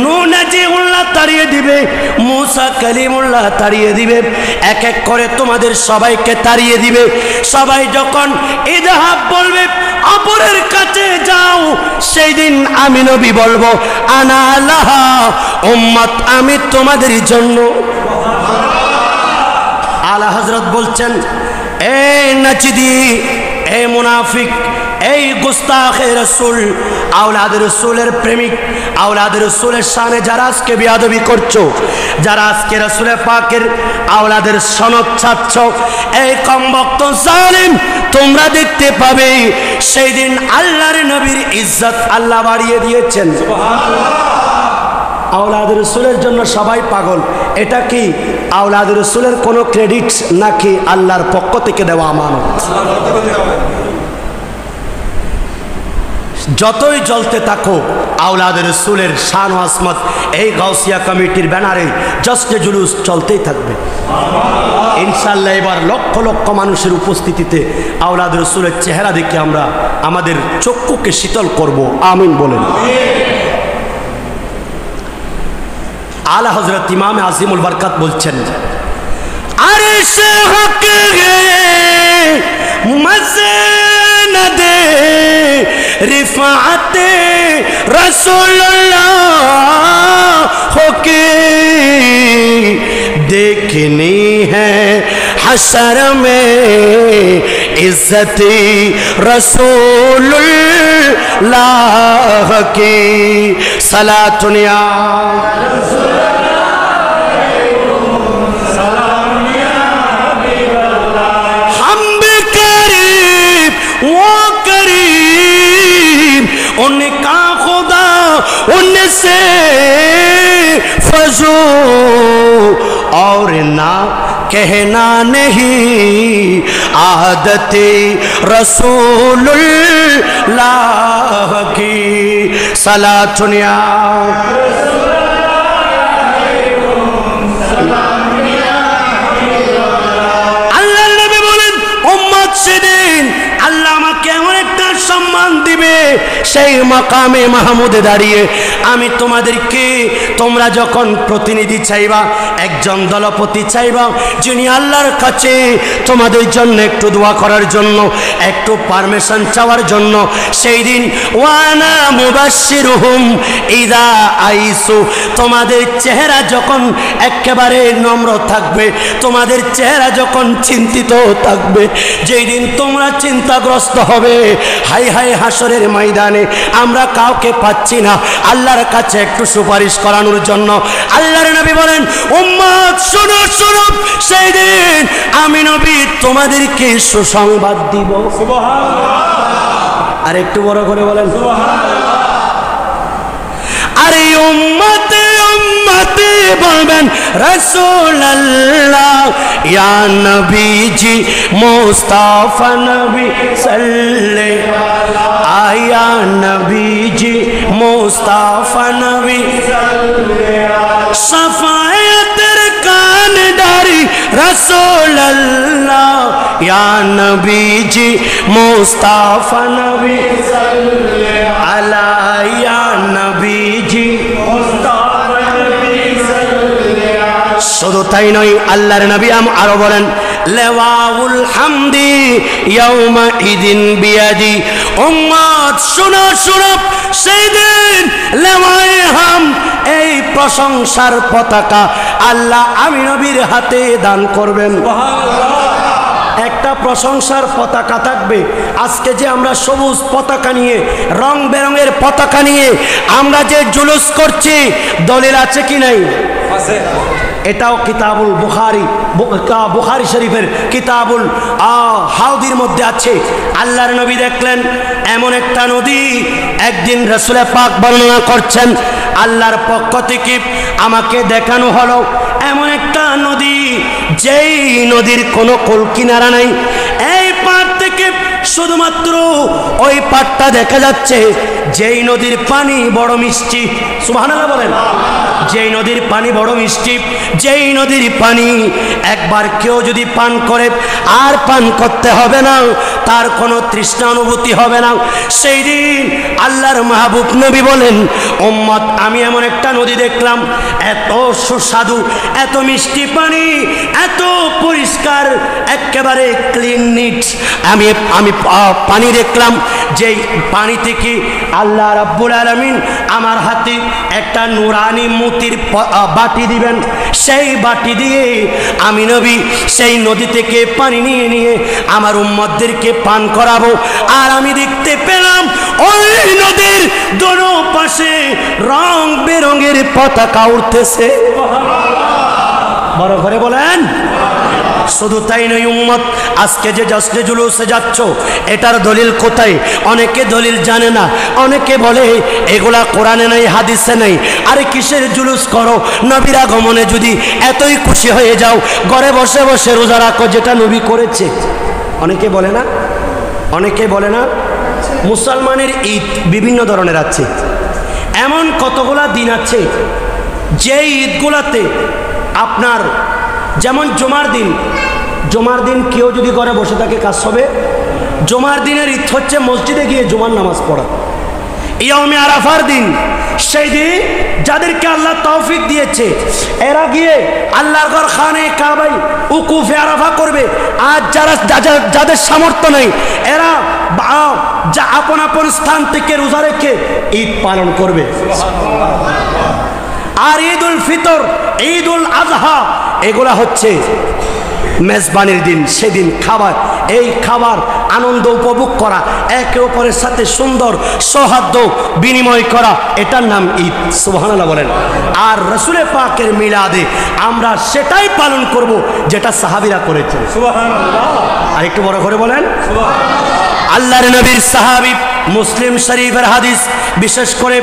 নূহ নাজিহুল্লাহ তাড়িয়ে দিবে, মুসা কালিমুল্লাহ তাড়িয়ে দিবে, এক এক করে তোমাদের সবাইকে তাড়িয়ে দিবে। সবাই যখন ইযহাব বলবে অপরের কাছে যাও, সেই দিন আমি নবী বলবো আনা লাহা উম্মত, আমি তোমাদের জন্য। আলা হযরত বলছেন এই নাচিদি, এই মুনাফিক, এই গুস্তাখে রসুল, আওলাদ রসুলের প্রেমিক, আওলাদ রসুলের শানে যারা আজকে বেয়াদবি করছো, যারা আজকে রসুলের পাকের আওলাদের সনদ ছাড়ছ, এই কমবক্ত জালিম, তোমরা দেখতে পাবে সেই দিন আল্লাহর নবীর ইজ্জত আল্লাহ বাড়িয়ে দিয়েছেন। আওলাদ রসুলের জন্য সবাই পাগল, এটা কি আওলাদ রসুলের কোনো ক্রেডিট নাকি আল্লাহর পক্ষ থেকে দেওয়া আমানত? যতই জ্বলতে থাকো আওলাদ রসুলের শান ও আসমত এই গাউসিয়া কমিটির ব্যানারে জশ্নে জুলুস চলতেই থাকবে ইনশাআল্লাহ। এবার লক্ষ লক্ষ মানুষের উপস্থিতিতে আওলাদ রসুলের চেহারা দেখে আমরা আমাদের চক্ষুকে শীতল করব, আমিন বলেন। আলা হযরত ইমাম আজিমুল বরকত বলছেন আরশে হক গে মসনদে रिफ़ाते रसूलुल्लाह होके देखनी है हशर में इज्जती रसूलुल्लाह की। सलातुन या उनका खुदा उनसे फजू और ना कहना नहीं आदते रसूलुल्लाह की। सलातुन या अल्लाह দিবে সেই মাকামে মাহমুদে দাঁড়িয়ে আমি তোমাদেরকে, তোমরা যখন প্রতিনিধি চাইবা, একজন দলপতি চাইবা যিনি আল্লাহর কাছে তোমাদের জন্য একটু দোয়া করার জন্য, একটু পারমিশন চাওয়ার জন্য, সেই দিন ওয়ানা মুবাশশিরুহুম ইযা আইসু, তোমাদের চেহারা যখন একেবারে নম্র থাকবে, তোমাদের চেহারা যখন চিন্তিত থাকবে, যেই দিন তোমরা চিন্তাগ্রস্ত হবে, হাই হাই হাসরের ময়দানে আমরা কাউকে পাচ্ছি না, আল্লাহর কাছে একটু সুপারিশ করানোর জন্য, আল্লাহর নবী বলেন উম্মত শুনো শুনো, সেই দিন আমি নবী তোমাদেরকে সুসংবাদ দিব। সুবহানাল্লাহ। আর একটু বড় করে বলেন সুবহানাল্লাহ। আরে উম্মতে উম্মতে বলবেন রাসূলুল্লাহ, ইয়া নবীজি মুস্তাফা নবী সাল্লাল্লাহু আয়া নবীজি মুস্তাফা নবী সাল্লাল্লাহু শাফায়াতের কানদারি রাসূলুল্লাহ, ইয়া নবীজি মুস্তাফা নবী সাল্লাল্লাহু আলা ইয়া নবীজি মুস্তাফা নবী সাল্লাল্লাহু। শুধু তাই নয়, আল্লাহর নবী আরো বলেন লেওয়াউল হামদি ইয়াউমা ইদিন বিয়াদি, উম্মত শুনো শুনো, সেই দিন লেওয়ায়ে হাম, এই প্রশংসার পতাকা আল্লাহ আমি নবীর হাতে দান করবেন। একটা প্রশংসার পতাকা থাকবে। আজকে যে আমরা সবুজ পতাকা নিয়ে, রং বেরঙের পতাকা নিয়ে আমরা যে জুলুস করছি, দলিল আছে কি নাই? এটাও কিতাবুল বুখারী, বুখারী শরীফের কিতাবুল হাউদির মধ্যে আছে। আল্লাহর নবী দেখলেন এমন একটা নদী, একদিন রাসূল পাক বর্ণনা করছেন, আল্লাহর পক্ষ থেকে আমাকে দেখানো হলো এমন একটা নদী, যেই নদীর কোনো কুল কিনারা নাই, এই পাড় থেকে শুধুমাত্র ওই পাড়টা দেখা যাচ্ছে, যেই নদীর পানি বড় মিষ্টি। সুবহানাল্লাহ বলেন। যেই নদীর পানি বড় মিষ্টি, যেই নদীর পানি একবার কেউ যদি পান করে আর পান করতে হবে না, তার কোনো তৃষ্ণা অনুভূতি হবে না। সেই দিন আল্লাহর মাহবুব নবী বলেন উম্মত আমি এমন একটা নদী দেখলাম, এত সুস্বাদু, এত মিষ্টি পানি, এত পরিষ্কার, একেবারে ক্লিন নিট, আমি পানি দেখলাম, যেই পানি থেকে আল্লাহ রাব্বুল আলামিন আমার হাতে একটা নুরানি মুতির বাটি দিবেন, সেই বাটি দিয়ে আমি নবী সেই নদী থেকে পানি নিয়ে নিয়ে আমার উম্মতদেরকে পান করাবো। আর আমি দেখতে পেলাম ওই নদীর দোনো পাশে রং বেরঙের পতাকা উঠতেছে। বড় করে বলেন। শুধু তাই নয় উম্মত, আজকে যে জশ্নে জুলুসে যাচ্ছ, এটার দলিল কোথায়? অনেকে দলিল জানে না, অনেকে বলে এগুলা কোরআনে নাই, হাদিসে নাই। আরে কিসের জুলুস করো? নবীর আগমনে যদি এতই খুশি হয়ে যাও, ঘরে বসে বসে রোজা রাখো, যেটা নবী করেছে। অনেকে বলে না, অনেকে বলে না মুসলমানের ঈদ বিভিন্ন ধরনের আছে। এমন কতগুলা দিন আছে যে ঈদগুলাতে আপনার, যেমন জুমার দিন, জুমার দিন কেউ যদি ঘরে বসে থাকে কাজ হবে। জুমার দিনের ঈদ হচ্ছে মসজিদে গিয়ে জুমার নামাজ পড়া। ইয়াউমে আরাফার দিন, সেই দিন যাদেরকে আল্লাহ তৌফিক দিয়েছে এরা গিয়ে আল্লাহর ঘর খানে কাবায় উকুফে আরাফা করবে। আর যাদের সামর্থ্য নেই এরা আপন আপন স্থান থেকে রোজা রেখে ঈদ পালন করবে। আর ঈদ উল ফিতর, ঈদ উল আজহা, এগুলা হচ্ছে মেজবানির দিন। সেদিন খাবার, এই খাবার আনন্দ উপভোগ করা, একে অপরের সাথে সুন্দর সৌহার্দ্য বিনিময় করা, এটার নাম ঈদ। সুবহানাল্লাহ বলেন। আর রাসূলে পাকের মিলাদে আমরা সেটাই পালন করব যেটা সাহাবীরা করেছেন। সুবহানাল্লাহ। আর একটু বড় করে বলেন সুবহানাল্লাহ। আল্লাহর নবীর সাহাবী, মুসলিম শরীফের হাদিস, বিশেষ করে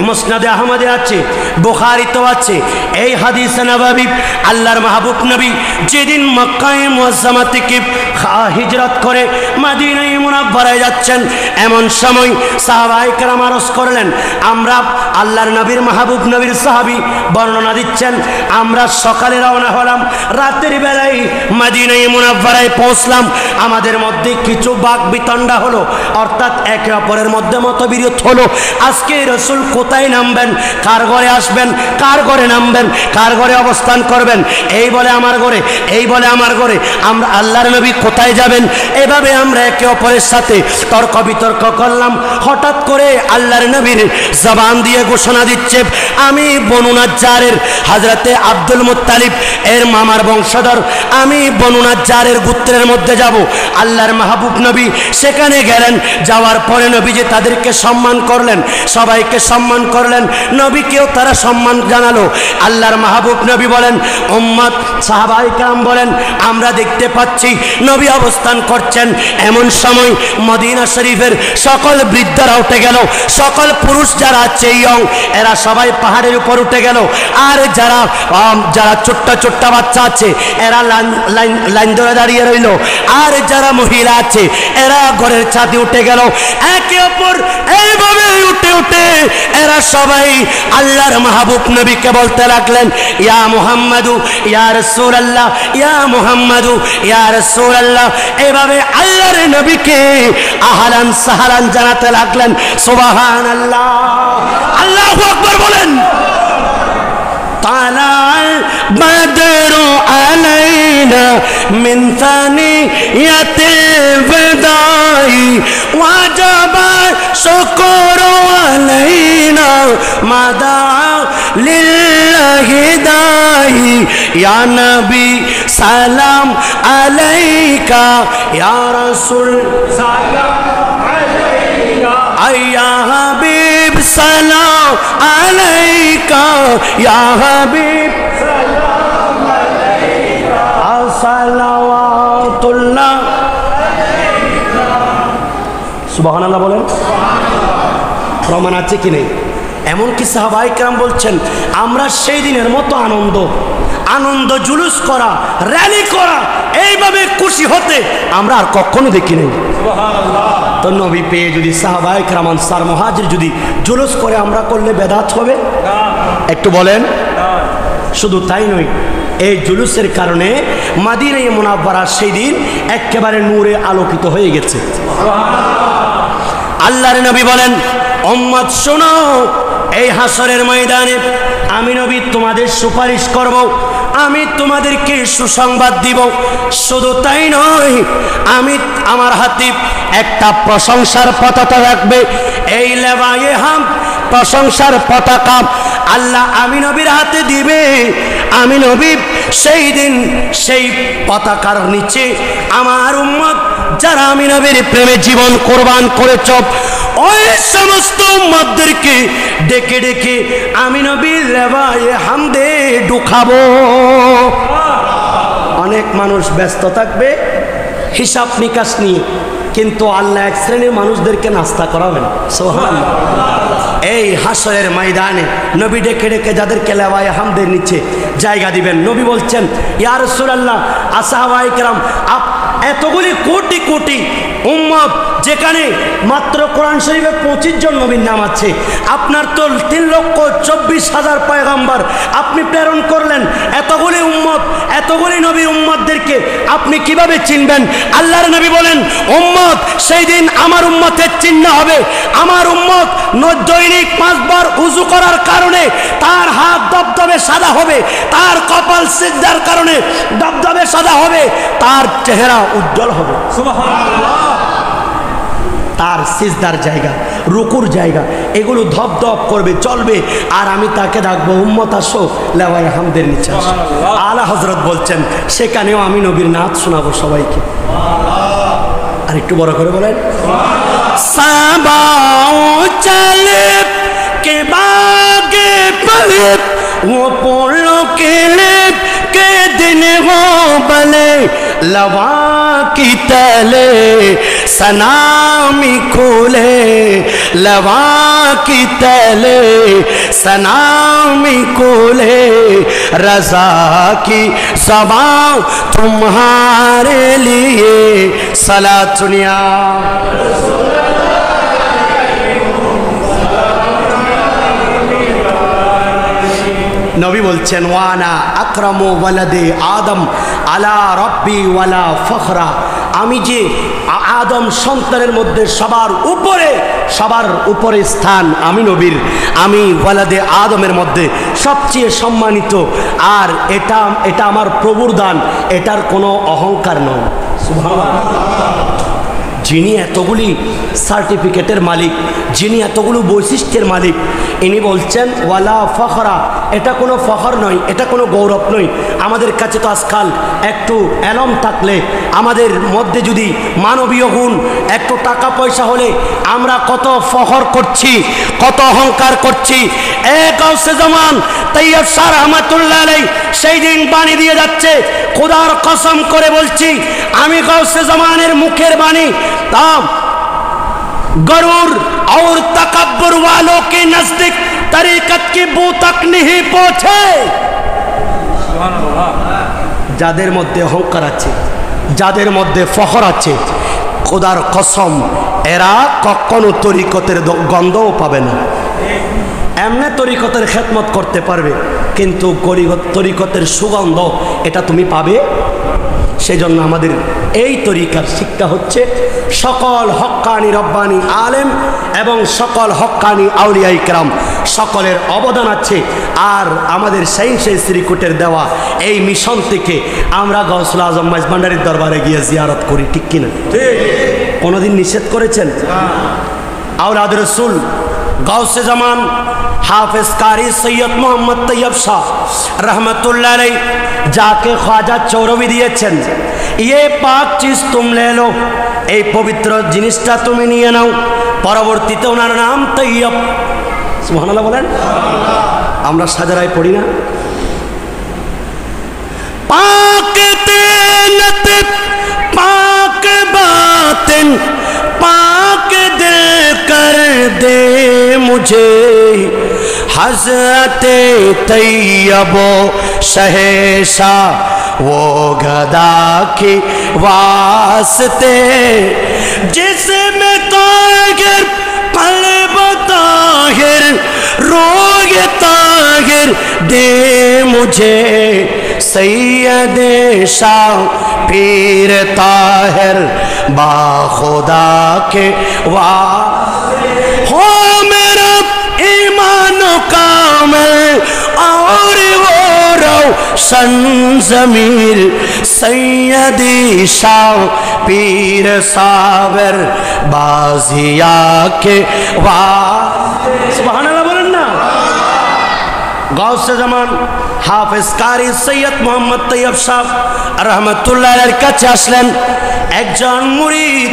মুসনাদে আহমদে আছে, বুখারীতেও আছে। এই হাদিসে নববী আল্লাহর মাহবুব নবী যেদিন মক্কায়ে মুআজ্জামা থেকে হিজরত করে মদিনায়ে মুনাওয়ারায় যাচ্ছেন, এমন সময় সাহাবায়ে কেরাম আরজ করলেন, আমরা আল্লাহর নবীর মাহবুব নবীর সাহাবী বর্ণনা দিচ্ছেন, আমরা সকালে রওনা হলাম, রাতের বেলায় মদিনায়ে মুনাওয়ারায় পৌঁছলাম, আমাদের মধ্যে কিছু বাক বিতণ্ডা হলো, অর্থাৎ একে অপরের মধ্যে মতবিরোধ হলো। আজকে রসুল কোথায় নামবেন, কার ঘরে আসবেন, কার ঘরে নামবেন, কার ঘরে অবস্থান করবেন, এই বলে আমার ঘরে, এই বলে আমার ঘরে, আমরা আল্লাহর নবী কোথায় যাবেন, এভাবে আমরা একে অপরের সাথে তর্ক বিতর্ক করলাম। হঠাৎ করে আল্লাহর নবীর জবান দিয়ে ঘোষণা দিচ্ছে, আমি বনু নাজ্জারের হযরতে আব্দুল মুত্তালিব এর মামার বংশধর, আমি বনু নাজ্জারের গোত্রের মধ্যে যাব। আল্লাহর মাহবুব নবী সেখানে গেলেন। যাওয়ার পরে নবীজি তাদেরকে সম্মান করলেন, সবাইকে সম্মান করলেন, নবীকেও তারা সম্মান জানালো। আল্লাহর মাহবুব নবী বলেন, উম্মত সাহাবায়ে কেরাম বলেন, আমরা দেখতে পাচ্ছি নবী অবস্থান করছেন। এমন সময় মদিনা শরীফের সকল বৃদ্ধরা উঠে গেল, সকল পুরুষ যারা আছে ইয়ং এরা সবাই পাহাড়ের উপর উঠে গেল। আর যারা ছোট্ট ছোট্ট বাচ্চা আছে এরা লাইন ধরে দাঁড়িয়ে রইল। আর যারা মহিলা আছে এরা ঘরের ছাদে উঠে গেল। একে অপর এইভাবে উঠে উঠে এরা সবাই আল্লাহর মাহবুব নবীকে বলতে লাগলেন, ইয়া মুহাম্মাদু ইয়া রাসূলুল্লাহ, ইয়া মুহাম্মাদু ইয়া রাসূলুল্লাহ। এভাবে আল্লাহর নবীকে আহলান সাহলান জানাতে লাগলেন। সুবহানাল্লাহ, আল্লাহু আকবার বলেন। তালাল বদরু আলাইনা মিন সানিয়াতিল বিদাই ওয়াজাবা শুকরু আলাইনা মাদা লিল্লাহি দাই ইয়া নবী সালাম আলাইকা ইয়া রাসূল সালাম আলাইকা ইয়া হাবিব সালাম আলাইকা ইয়া হাবিব সালাম আলাইকা সালাওয়াতুল্লাহ আলাইকা। সুবহানাল্লাহ বলেন। প্রমাণ আছে কি নেই? এমনকি সাহাবায়ে কেরাম বলছেন, আমরা সেই দিনের মতো আনন্দ জুলুস করা, র্যালি করা, এইভাবে খুশি হতে আমরা আর কখনো দেখি নাই। তো নবী পেয়ে যদি সাহাবায়ে কেরাম আনসার মুহাজির যদি জুলুস করে আমরা করলে বেদাত হবে? একটু বলেন। শুধু তাই নয়, এই জুলুসের কারণে মদিনা মুনাওয়ারা সেই দিন একেবারে নূরে আলোকিত হয়ে গেছে। আল্লাহর নবী বলেন, উম্মত শোনো, এই হাসরের ময়দানে আমি নবী তোমাদের সুপারিশ করব, আমি তোমাদেরকে সুসংবাদ দিব। শুধু তাই নয়, আমি আমার হাতে একটা প্রশংসার পতাকা রাখবে। এই লেবায়ে হাম প্রশংসার পতাকা আল্লাহ আমি নবীর হাতে দিবে। আমি নবী সেই দিন সেই পতাকার নিচে আমার উম্মত যারা আমি নবীর প্রেমে জীবন কোরবান করেছ ওই সমস্ত উম্মতদেরকে ডেকে ডেকে আমি নবীর লেবায়ে হামদে ঢুকাবো। অনেক মানুষ ব্যস্ত থাকবে হিসাব নিকাশ নিয়ে, কিন্তু আল্লাহ এক শ্রেণীর মানুষদেরকে নাস্তা করাবেন। সুবহানাল্লাহ। এই হাসরের ময়দানে নবী ডেকে ডেকে যাদেরকে লেবায়ে হামদের নিচে জায়গা দিবেন। নবী বলছেন, ইয়া রাসূলুল্লাহ, সাহাবায়ে কেরাম এতগুলি কোটি কোটি উম্মত, যেখানে মাত্র কোরআন শরীফে 25 জন নবীর নাম আছে, আপনার তো 3,24,000 পয়গম্বর আপনি প্রেরণ করলেন। এতগুলি উম্মত, এতগুলি নবীর উম্মতদেরকে আপনি কিভাবে চিনবেন? আল্লাহর নবী বলেন, উম্মত সেই দিন আমার উম্মতের চিহ্ন হবে। আমার উম্মত দৈনিক 5 বার উযু করার কারণে তার হাত দবদবে সাদা হবে, তার কপাল সিজদার কারণে দবদবে সাদা হবে, তার চেহারা উজ্জ্বল হবে। সুবহানাল্লাহ। তার সিজদার জায়গা, রুকুর জায়গা, এগুলো ধপ ধপ করবে, চলবে। আর আমি তাকে ডাকবো, উম্মত আসো লেবায়ে হামদের নিচে আসো। আলা হযরত বলছেন, সেখানেও আমি নবীর নাত শোনাবো সবাইকে। আর একটু বড় করে বলেন, সাবাও চলে কে বাগে পলে वो पोलो के लिप के दिन हो बले लवा की तले सनामी खोले लवा की तले सनामी खोले रजा की ज़बान तुम्हारे लिए सलात सुनिया। নবী বলছেন, ওয়ানা আকরামু ওয়ালাদে আদম আলা রব্বি ওয়ালা ফখরা। আমি যে আদম সন্তানের মধ্যে সবার উপরে স্থান আমি নবীর, আমি ওয়ালাদে আদমের মধ্যে সবচেয়ে সম্মানিত, আর এটা আমার প্রভুর দান, এটার কোনো অহংকার নয়। সুবহানাল্লাহ। যিনি এতগুলি সার্টিফিকেটের মালিক, যিনি এতগুলো বৈশিষ্ট্যের মালিক, ইনি বলছেন ওয়ালা ফখরা, এটা কোনো ফখর নয়, এটা কোনো গৌরব নয়। আমাদের কাছে তো আজকাল একটু এলম থাকলে, আমাদের মধ্যে যদি মানবীয় গুণ, একটু টাকা পয়সা হলে আমরা কত ফখর করছি, কত অহংকার করছি। গাউসে জামান তৈয়ব শাহ রহমাতুল্লাহ আলাইহি সেই দিন বাণী দিয়ে যাচ্ছে, খোদার কসম করে বলছি, আমি গাউসে জামানের মুখের বাণী गरूर और तकब्बुर वालों के नजदीक तरीकत की बू तक नहीं पहुंचे। যাদের মধ্যে অহংকার আছে, যাদের মধ্যে ফখর আছে, খোদার কসম এরা কখনো তরিকতের গন্ধও পাবে না। এমনি তরিকতের খেদমত করতে পারবে, কিন্তু তরিকতের সুগন্ধ এটা তুমি পাবে। সেজন্য আমাদের এই তরিকার শিক্ষা হচ্ছে সকল হক্কানি রব্বানি আলেম এবং সকল হক্কানি আউলিয়া ইকরাম সকলের অবদান আছে। আর আমাদের সেই শ্রীকুটের দেওয়া এই মিশন থেকে আমরা গাউসুল আজম মাইজ ভান্ডারীর দরবারে গিয়ে জিয়ারত করি, ঠিক কিনা? কোনোদিন নিষেধ করেছেন? আওলাদ রসুল গাউসে জামান हाफिज कारी सैयद मोहम्मद तैयब शाह रहमतुल्लाह अलैह जाके ख्वाजा चौरवी दिएছেন, ये पाक चीज तुम ले लो, এই পবিত্র জিনিসটা তুমি নিয়ে নাও। পরবর্তীতে ওনার নাম তৈয়ব। সুবহানাল্লাহ বলেন। আমরা সাজারায় পড়ি না, পাক তেনত পাক বাতিন पाक दे कर दे मुझे हज़रत तैयब शहेशा वो गदा के वास्ते जिसमें ताहिर क़ल्ब ताहिर रोग ताहिर दे मुझे सैयद शाह पीर ताहिर बाखुदा के वास्ते हो मेरा ईमान कामिल और वो रोशन ज़मीर सैयदी शाह पीर सावर बाजिया के वास्ते। सुभान अल्लाह बोलें ना। गाउसे जमान हाफिज कारी सैयद मोहम्मद तैयब शाह रहमतुल्लाह আলাইহির কাছে আসলেন একজন মুরিদ।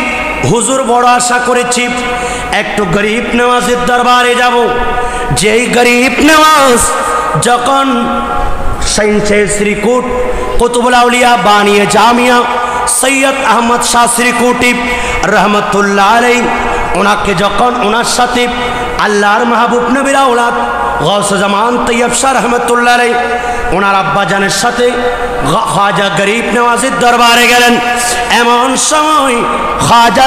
হুজুর বড় আশা করেছি একটু গরিব নওয়াজের দরবারে যাব। যেই গরিব নওয়াজ যখন সাইনসে শ্রীকুট কুতুবুল আউলিয়া বানিয়ে জামিয়া সৈয়দ আহমদ শাহ শ্রীকুটি রহমতুল্লাহ আলাইহি ওনাকে যখন ওনার সাথে আল্লাহর মাহবুব নবীর আওলাদ গাউসে জামান তৈয়ব শাহ রহমতুল্লাহ আলাইহি ওনার আব্বা জানের সাথে খ্বাজা গরিব নওয়াজের দরবারে গেলেন। এমন সময় খ্বাজা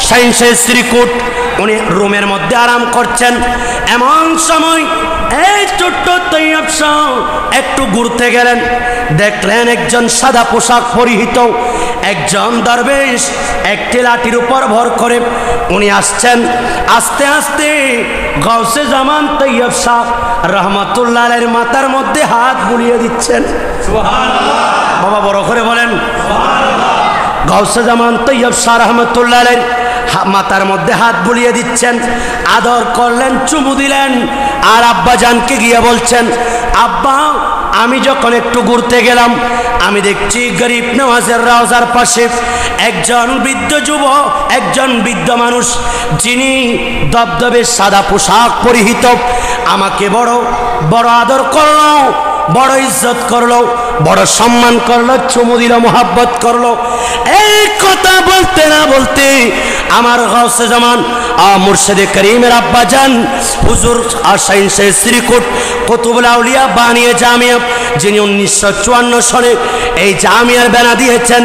সাইনসে শ্রীকুট উনি রুমের মধ্যে আরাম করছেন। এমন সময় এই ছোট্ট তৈয়ব শাহ একটু ঘুরতে গেলেন, দেখলেন একজন সাদা পোশাক পরিহিত একজন দরবেশ একটি লাঠির উপর ভর করে উনি আসছেন। আস্তে আস্তে গাউসে জামান তৈয়ব শাহ রহমাতুল্লাহ আলাইহির মাথার মধ্যে হাত বুলিয়ে দিচ্ছেন। সুবহানাল্লাহ। বাবা বড় করে বলেন সুবহানাল্লাহ। গাউসে জামান তৈয়ব শাহ রহমাতুল্লাহ আলাইহির মাথার মধ্যে হাত বুলিয়ে দিচ্ছেন, আদর করলেন, চুমু দিলেন। আর আব্বা জানকে গিয়ে বলছেন, আব্বা আমি যখন একটু ঘুরতে গেলাম আমি দেখছি গরিব নওয়াজের রওজার পাশে একজন বৃদ্ধ যুবক, একজন বৃদ্ধ মানুষ যিনি দবদবে সাদা পোশাক পরিহিত আমাকে বড় বড় আদর করলো, বড় ইজ্জত করলো, বড় সম্মান করলো, চুমু দিল, মোহাব্বত করলো। এই কথা বলতে না বলতে আমার গাউসে জামান মুর্শিদে করিমের আব্বা জান হুজুর সাইনসে শ্রীকুট কুতুবুল আউলিয়া বানিয়ে জামিয়া, যিনি 1954 সনে এই জামিয়ার বেনা দিয়েছেন।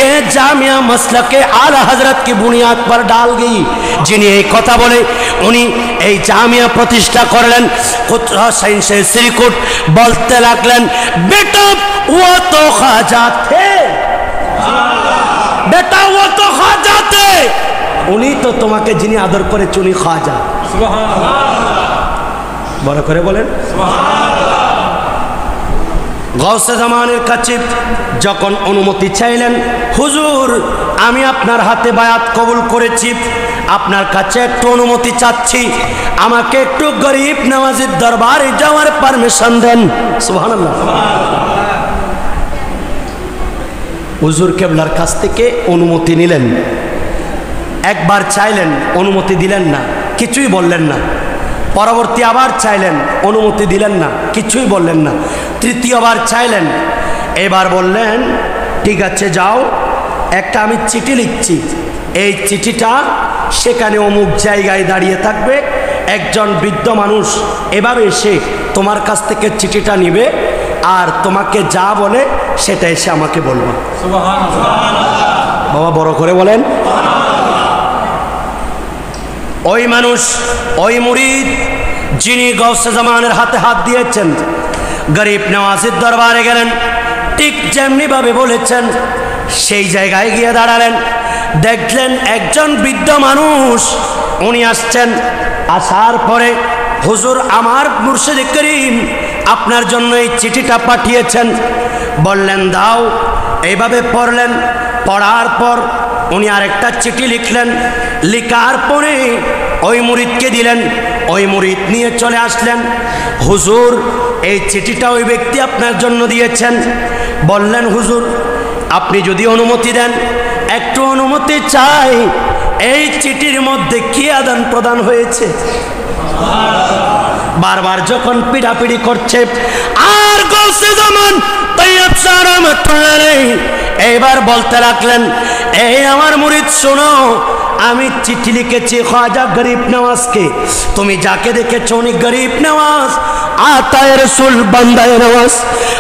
এ জামিয়া মসলকে আলা হযরত की बुनियाद पर डाल गई। যিনি এই কথা বলে উনি এই জামিয়া প্রতিষ্ঠা করলেন। সাইনসে শ্রীকুট বলতে লাগলেন, বেটা वो तो ख्वाजा थे, বেটা ও তো খাজাতে, উনি তো তোমাকে যিনি আদর করে উনি খাজা। সুবহানাল্লাহ, বড় করে বলেন সুবহানাল্লাহ। গাউসে জামানের কাছে যখন অনুমতি চাইলেন, হুজুর আমি আপনার হাতে বায়াত কবুল করেছি, আপনার কাছে একটু অনুমতি চাচ্ছি, আমাকে একটু গরিব নওয়াজের দরবারে যাওয়ার পারমিশন দেন। সুবহানাল্লাহ। হুজুর কেবলার কাছ থেকে অনুমতি নিলেন, একবার চাইলেন অনুমতি দিলেন না, কিছুই বললেন না। পরবর্তী আবার চাইলেন, অনুমতি দিলেন না, কিছুই বললেন না। তৃতীয়বার চাইলেন, এবার বললেন ঠিক আছে যাও, একটা আমি চিঠি লিখছি, এই চিঠিটা সেখানে অমুক জায়গায় দাঁড়িয়ে থাকবে, একজন বৃদ্ধ মানুষ এভাবে এসে তোমার কাছ থেকে চিঠিটা নিবে, আর তোমাকে যা বলে সেটা এসে আমাকে বলবা। বাবা বড় করে বলেন। ওই মানুষ, ওই মুরিদ যিনি গাউসে জামানের হাতে হাত দিয়েছেন, গরিব নওয়াজের দরবারে গেলেন, ঠিক যেমনি ভাবে বলেছেন সেই জায়গায় গিয়ে দাঁড়ালেন। দেখলেন একজন বৃদ্ধ মানুষ, উনি আসছেন। আসার পরে হুজুর আমার মুর্শিদ করিম আপনার জন্য এই চিঠিটা পাঠিয়েছেন। বললেন দাও, এইভাবে পড়লেন। পড়ার পর উনি আরেকটা চিঠি লিখলেন, লিখার পরে ওই মুরিদকে দিলেন। ওই মুরিদ নিয়ে চলে আসলেন, হুজুর এই চিঠিটা ওই ব্যক্তি আপনার জন্য দিয়েছেন। বললেন হুজুর আপনি যদি অনুমতি দেন, একটু অনুমতি চাই, এই চিঠির মধ্যে কি আদান প্রদান হয়েছে। বারবার যখন পিড়াপিড়ি করছে, আর গাউসে জামান তৈয়ব শাহ রহমাতুল্লাহ আলাইহি এইবার বলতে লাগলেন, এই আমার মুরিদ শোনো, আমি চিঠি লিখেছি খাজা গরিব নওয়াজকে, তুমি যাকে দেখেছো উনি গরিব নওয়াজ, আতায়ে রাসূল বান্দায়ে নওয়াজ,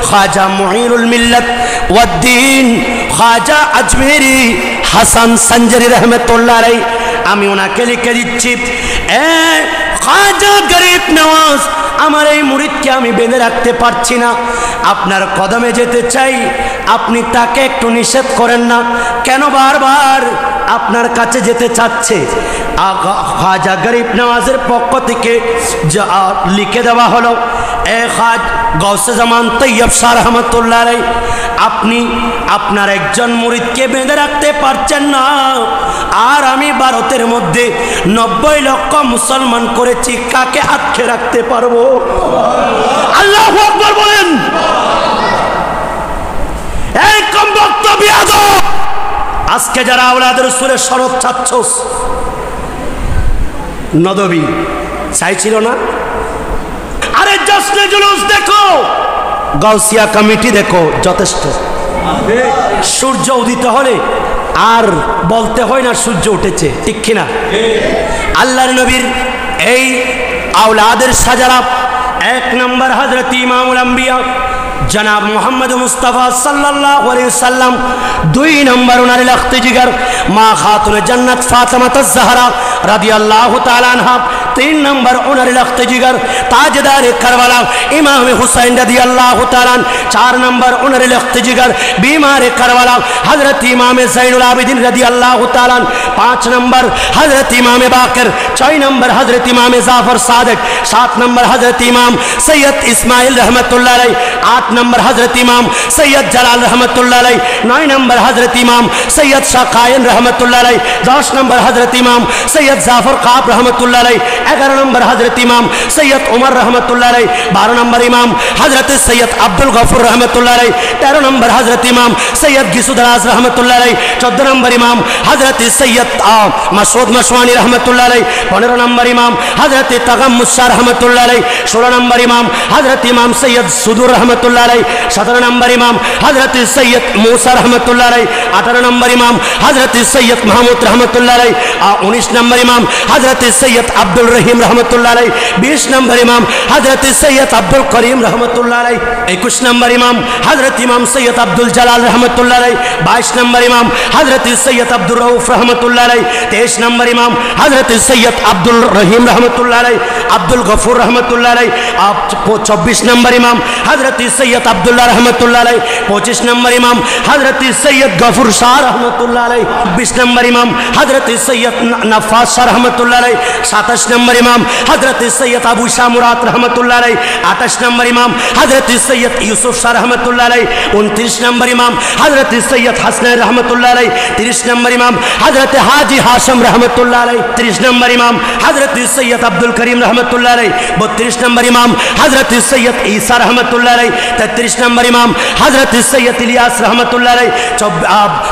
খাজা মুঈনুল মিল্লাত ওয়াদ্দিন, খাজা আজমেরি হাসান সঞ্জরি রহমাতুল্লাহ আলাইহি, আমি ওনাকে লিখে দিচ্ছি, এ খাজা গরিব নওয়াজ, আমার এই মুরিদকে আমি বেঁধে রাখতে পারছি না, আপনার কদমে যেতে চাই, আপনি তাকে একটু নিষেধ করেন না, কেন বারবার আপনার কাছে যেতে চাচ্ছে। খাজা গরিব নওয়াজের পক্ষ থেকে লিখে দেওয়া হলো, এ খাজা গাউসে জামান তৈয়ব শাহ রহমাতুল্লাহ আলাইহি, আপনি আপনার একজন মুরিদকে বেঁধে রাখতে পারছেন না, আর আমি ভারতের মধ্যে 90 লক্ষ মুসলমান করেছি, কাকে আটকে রাখতে পারবো? আল্লাহু আকবার বলেন। এই কমবক্ত বিয়াদব, আজকে যারা আওলাদ রাসূলের শরৎ চাচ্ছস, নদবী চাইছিল না? আরে জশ্নে জুলুস দেখো, গাউসিয়া কমিটি দেখো, যথেষ্ট। সূর্য উদিত হলে আর বলতে হয় না সূর্য উঠেছে, ঠিক কিনা? আল্লাহর নবীর এই আওলাদের সাজারা, এক নম্বর হযরত ইমামুল আম্বিয়া জনাব মুহাম্মদ মুস্তাফা সাল্লাল্লাহু আলাইহি ওয়াসাল্লাম, 2 নম্বর ওনার লখতে জিগর মা খাতুন জান্নাত ফাতেমাতুজ জাহরা রাদিয়াল্লাহু তাআলা আনহা, 3 নম্বর ওনার লখতে জিগর তাজদার কারবালা ইমাম হুসাইন রাদিয়াল্লাহু তাআলা, 4 নম্বর ওনার লখতে জিগর বিমার কারবালা হযরত ইমাম যাইনুল আবেদিন রাদিয়াল্লাহু তাআলা, 5 নম্বর হযরত ইমাম বাকির, 6 নম্বর হযরত ইমাম জাফর সাদিক, 7 নম্বর হযরত ইমাম সৈয়দ ইসমাইল রহমাতুল্লাহ আলাইহি, 8 নম্বর হযরত ইমাম সৈয়দ জালাল রহমাতুল্লাহ আলাইহি, 9 নম্বর হযরত ইমাম সৈয়দ শাহ কায়েন রহমাতুল্লাহ আলাইহি, 10 নম্বর হযরত ইমাম সৈয়দ জাফর কাব রহমাতুল্লাহ আলাইহি, 11 নম্বর হযরত ইমাম সৈয়দ উমর রহমাতুল্লাহ আলাইহি, 12 নম্বর ইমাম হযরত সৈয়দ আব্দুল গফুর রহমাতুল্লাহ আলাইহি, 13 নম্বর হযরত ইমাম সৈয়দ গিসুদারাজ রহমাতুল্লাহ আলাইহি, 14 নম্বর ইমাম হযরত সৈয়দ মাসউদ মাসওয়ানি রহমাতুল্লাহ আলাইহি, 15 নম্বর ইমাম হযরত তাগাম্মুস শাহ রহমাতুল্লাহ আলাইহি, 16 নম্বর ইমাম হযরত ইমাম সৈয়দ সুদুর রহমাতুল্লাহ আলাইহি, 17 নম্বর ইমাম হযরত সৈয়দ মুসা রহমাতুল্লাহ আলাইহি, 18 নম্বর ইমাম হযরত সৈয়দ মাহমুদ রহমাতুল্লাহ আলাইহি, 19 নম্বর ইমাম হযরত সৈয়দ আব্দুল রহিম রহমতুল্লাহ আলাই। 20 নম্বর ইমাম হযরত সৈয়দ আব্দুল করিম রহমতুল্লাহ আলাই। 21 নম্বর ইমাম হযরত ইমাম সৈয়দ আব্দুল জালাল রহমতুল্লাহ আলাই। 22 নম্বর ইমাম হযরত সৈয়দ আব্দুর রউফ রহমতুল্লাহ আলাই। 23 নম্বর ইমাম হযরত সৈয়দ আব্দুল রহিম রহমতুল্লাহ আলাই, আব্দুল গফুর রহমতুল্লাহ আলাই। 24 নম্বর ইমাম হযরত সৈয়দ আব্দুল্লাহ রহমতুল্লাহ আলাই। 25 নম্বর ইমাম হযরত সৈয়দ গফুর শাহ রহমতুল্লাহ আলাই। 20 নম্বর ইমাম হযরত সৈয়দ নফাস শাহ রহমতুল্লাহ আলাই। 27 নম্বর ইমাম হযরত সৈয়দ আবু শাহ মুরাদ রহমতুল্লাহ আলাই। 28 নম্বর ইমাম হযরত সৈয়দ ইউসুফ শাহ রহমতুল্লাহ আলাই। 29 নম্বর ইমাম হযরত সৈয়দ হাসনাইন রহমতুল্লাহ আলাই। 30 নম্বর ইমাম হযরত হাজি হাশম রহমতুল্লাহ আলাই। 30 নম্বর ইমাম হযরত সৈয়দ আব্দুল করিম রহমতুল্লাহ আলাই। 32 নম্বর ইমাম হযরত সৈয়দ ঈসা রহমতুল্লাহ আলাই। 33 নম্বর ইমাম হযরত সৈয়দ ইলিয়াস রহমতুল্লাহ আলাই।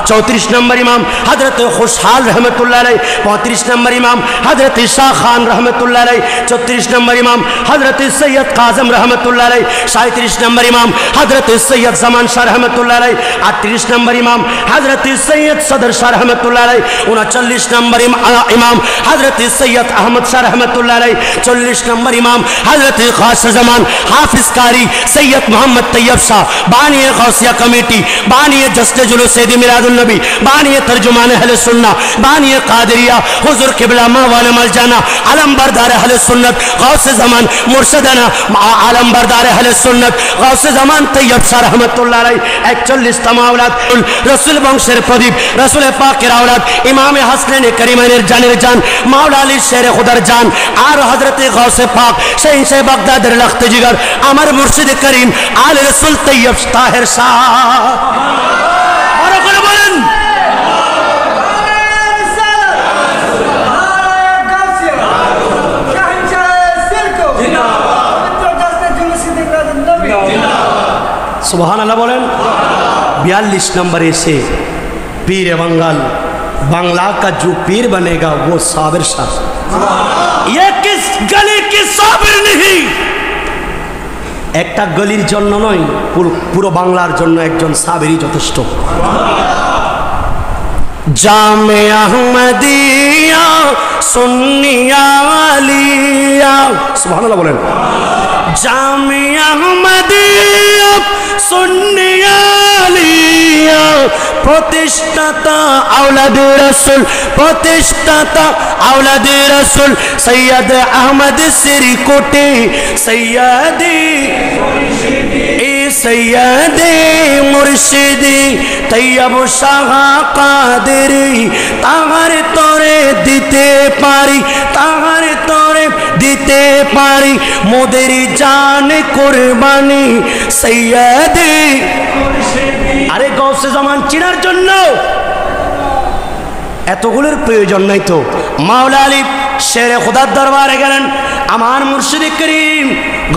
34 নম্বর ইমাম হযরত খুশহাল রহমতুল্লাহ আলাই। 35 নম্বর ইমাম হযরত শাহ খান রহমতুল্লাহ আলাই। 34 নম্বর ইমাম হযরত সৈয়দ কাজম রহমতুল্লাহ আলাই। 37 নম্বর ইমাম হযরত সৈয়দ জামান শাহ রহমতুল্লাহ আলাই। 38 নম্বর ইমাম হযরত সৈয়দ সদর শাহ রহমতুল্লাহ আলাই। 39 নম্বর ইমাম হযরত সৈয়দ আহমদ শাহ রহমতুল্লাহ আলাই। 40 নম্বর ইমাম হযরত খাস জামান হাফিজ কারি সৈয়দ মোহাম্মদ তৈয়ব শাহ, বানিয়ে গৌসিয়া কমিটি, বানিয়ে জশ্নে जुलूस सैयद मिलादुन नबी, बानिए तर्जुमान अहले सुन्नत, बानिए कादरिया हुजूर किबला मावाना मलजाना, आलम बरदार अहले सुन्नत गौसे ज़मान मुर्शिदाना, आलम बरदार अहले सुन्नत गौसे ज़मान तैयब शाह रहमतुल्लाह अलैह। 41 तमाम औलाद रसूल वंशेर प्रदीप, रसूल पाकेर औलाद इमाम हसनैन करीमैनेर जानेर जान मौला अली शेर खुदार जान और हजरत गौसे पाक शहंशाह बगदादेर लख्त जिगर अमर मुर्शिद करीम आले रसूल तैयब ताहिर शाह। सुबहान अल्लाह बोलें। 42 नंबर से पीर बंगाल, बांग्ला का जो पीर बनेगा वो साबिर शाह। ये किस गली की साबिर नहीं, একটা গলির জন্য নয়, পুরো বাংলার জন্য একজন সাবিরই যথেষ্ট। জামে আহমদিয়া সুন্নিয়া আলিয়া, সুবহানাল্লাহ বলেন। জামে আহমদিয়া সুন্নিয়া আলিয়া প্রতিষ্ঠাতা আওলাদে রাসূল, প্রতিষ্ঠাতা আওলাদে রাসূল সৈয়দ আহমদ সিরকুটি সৈয়দি সৈয়দে মুর্শিদি তৈয়ব শাহ কাদেরি। তাহার তোরে দিতে পারি, তাহার তোরে দিতে পারি মোদের জান কুরবানি সৈয়দে। আরে গৌসে জামান চিনার জন্য এতগুলোর প্রয়োজন নাই তো। মাওলা আলী শেরে খুদার দরবারে গেলেন, আমার মুর্শিদ করিম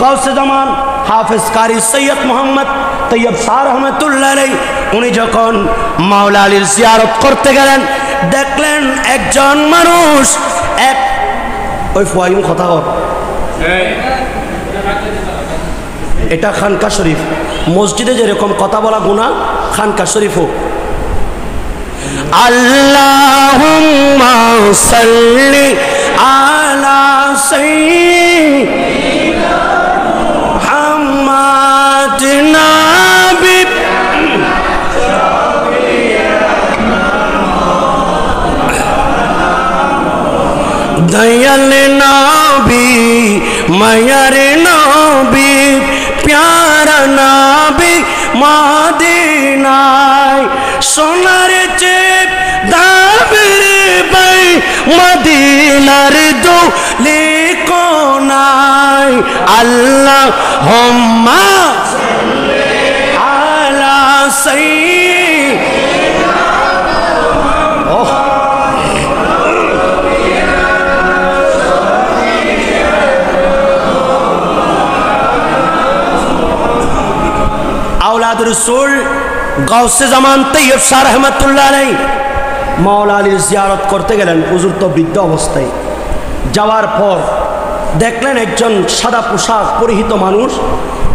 গৌসে জামান হাফেজ কারি সৈয়দ মোহাম্মদ তৈয়ব শাহ রহমতুল্লাহ আলাইহ উনি যখন মাওলা আলীর জিয়ারত করতে গেলেন, দেখলেন একজন মানুষ এক ওই ফুয়াইম কথা কর, এটা খানকা শরীফ, মসজিদে যেরকম কথা বলা গুনাহ খানকা শরীফও। আল্লাহুম্মা সাল্লি আলা সাইয়্যিদিনা মুহাম্মাদ নাবি দয়াল নবী মায়ার নবী প্যারা নবী মদিনায় সোনার চেপ দাবির বাই মদিনার দোলে কোনায়। আল্লাহুম্মা সাল্লি আলা সাইয়্যিদিনা औलाद रसूल गौसे जमान तैयब शाह रहमतुल्लाह अलैह मौला आलीर जियारत करते गेलेन। हुजूर तो बृद्ध अवस्थाय, যাওয়ার পর দেখলেন একজন সাদা পোশাক পরিহিত মানুষ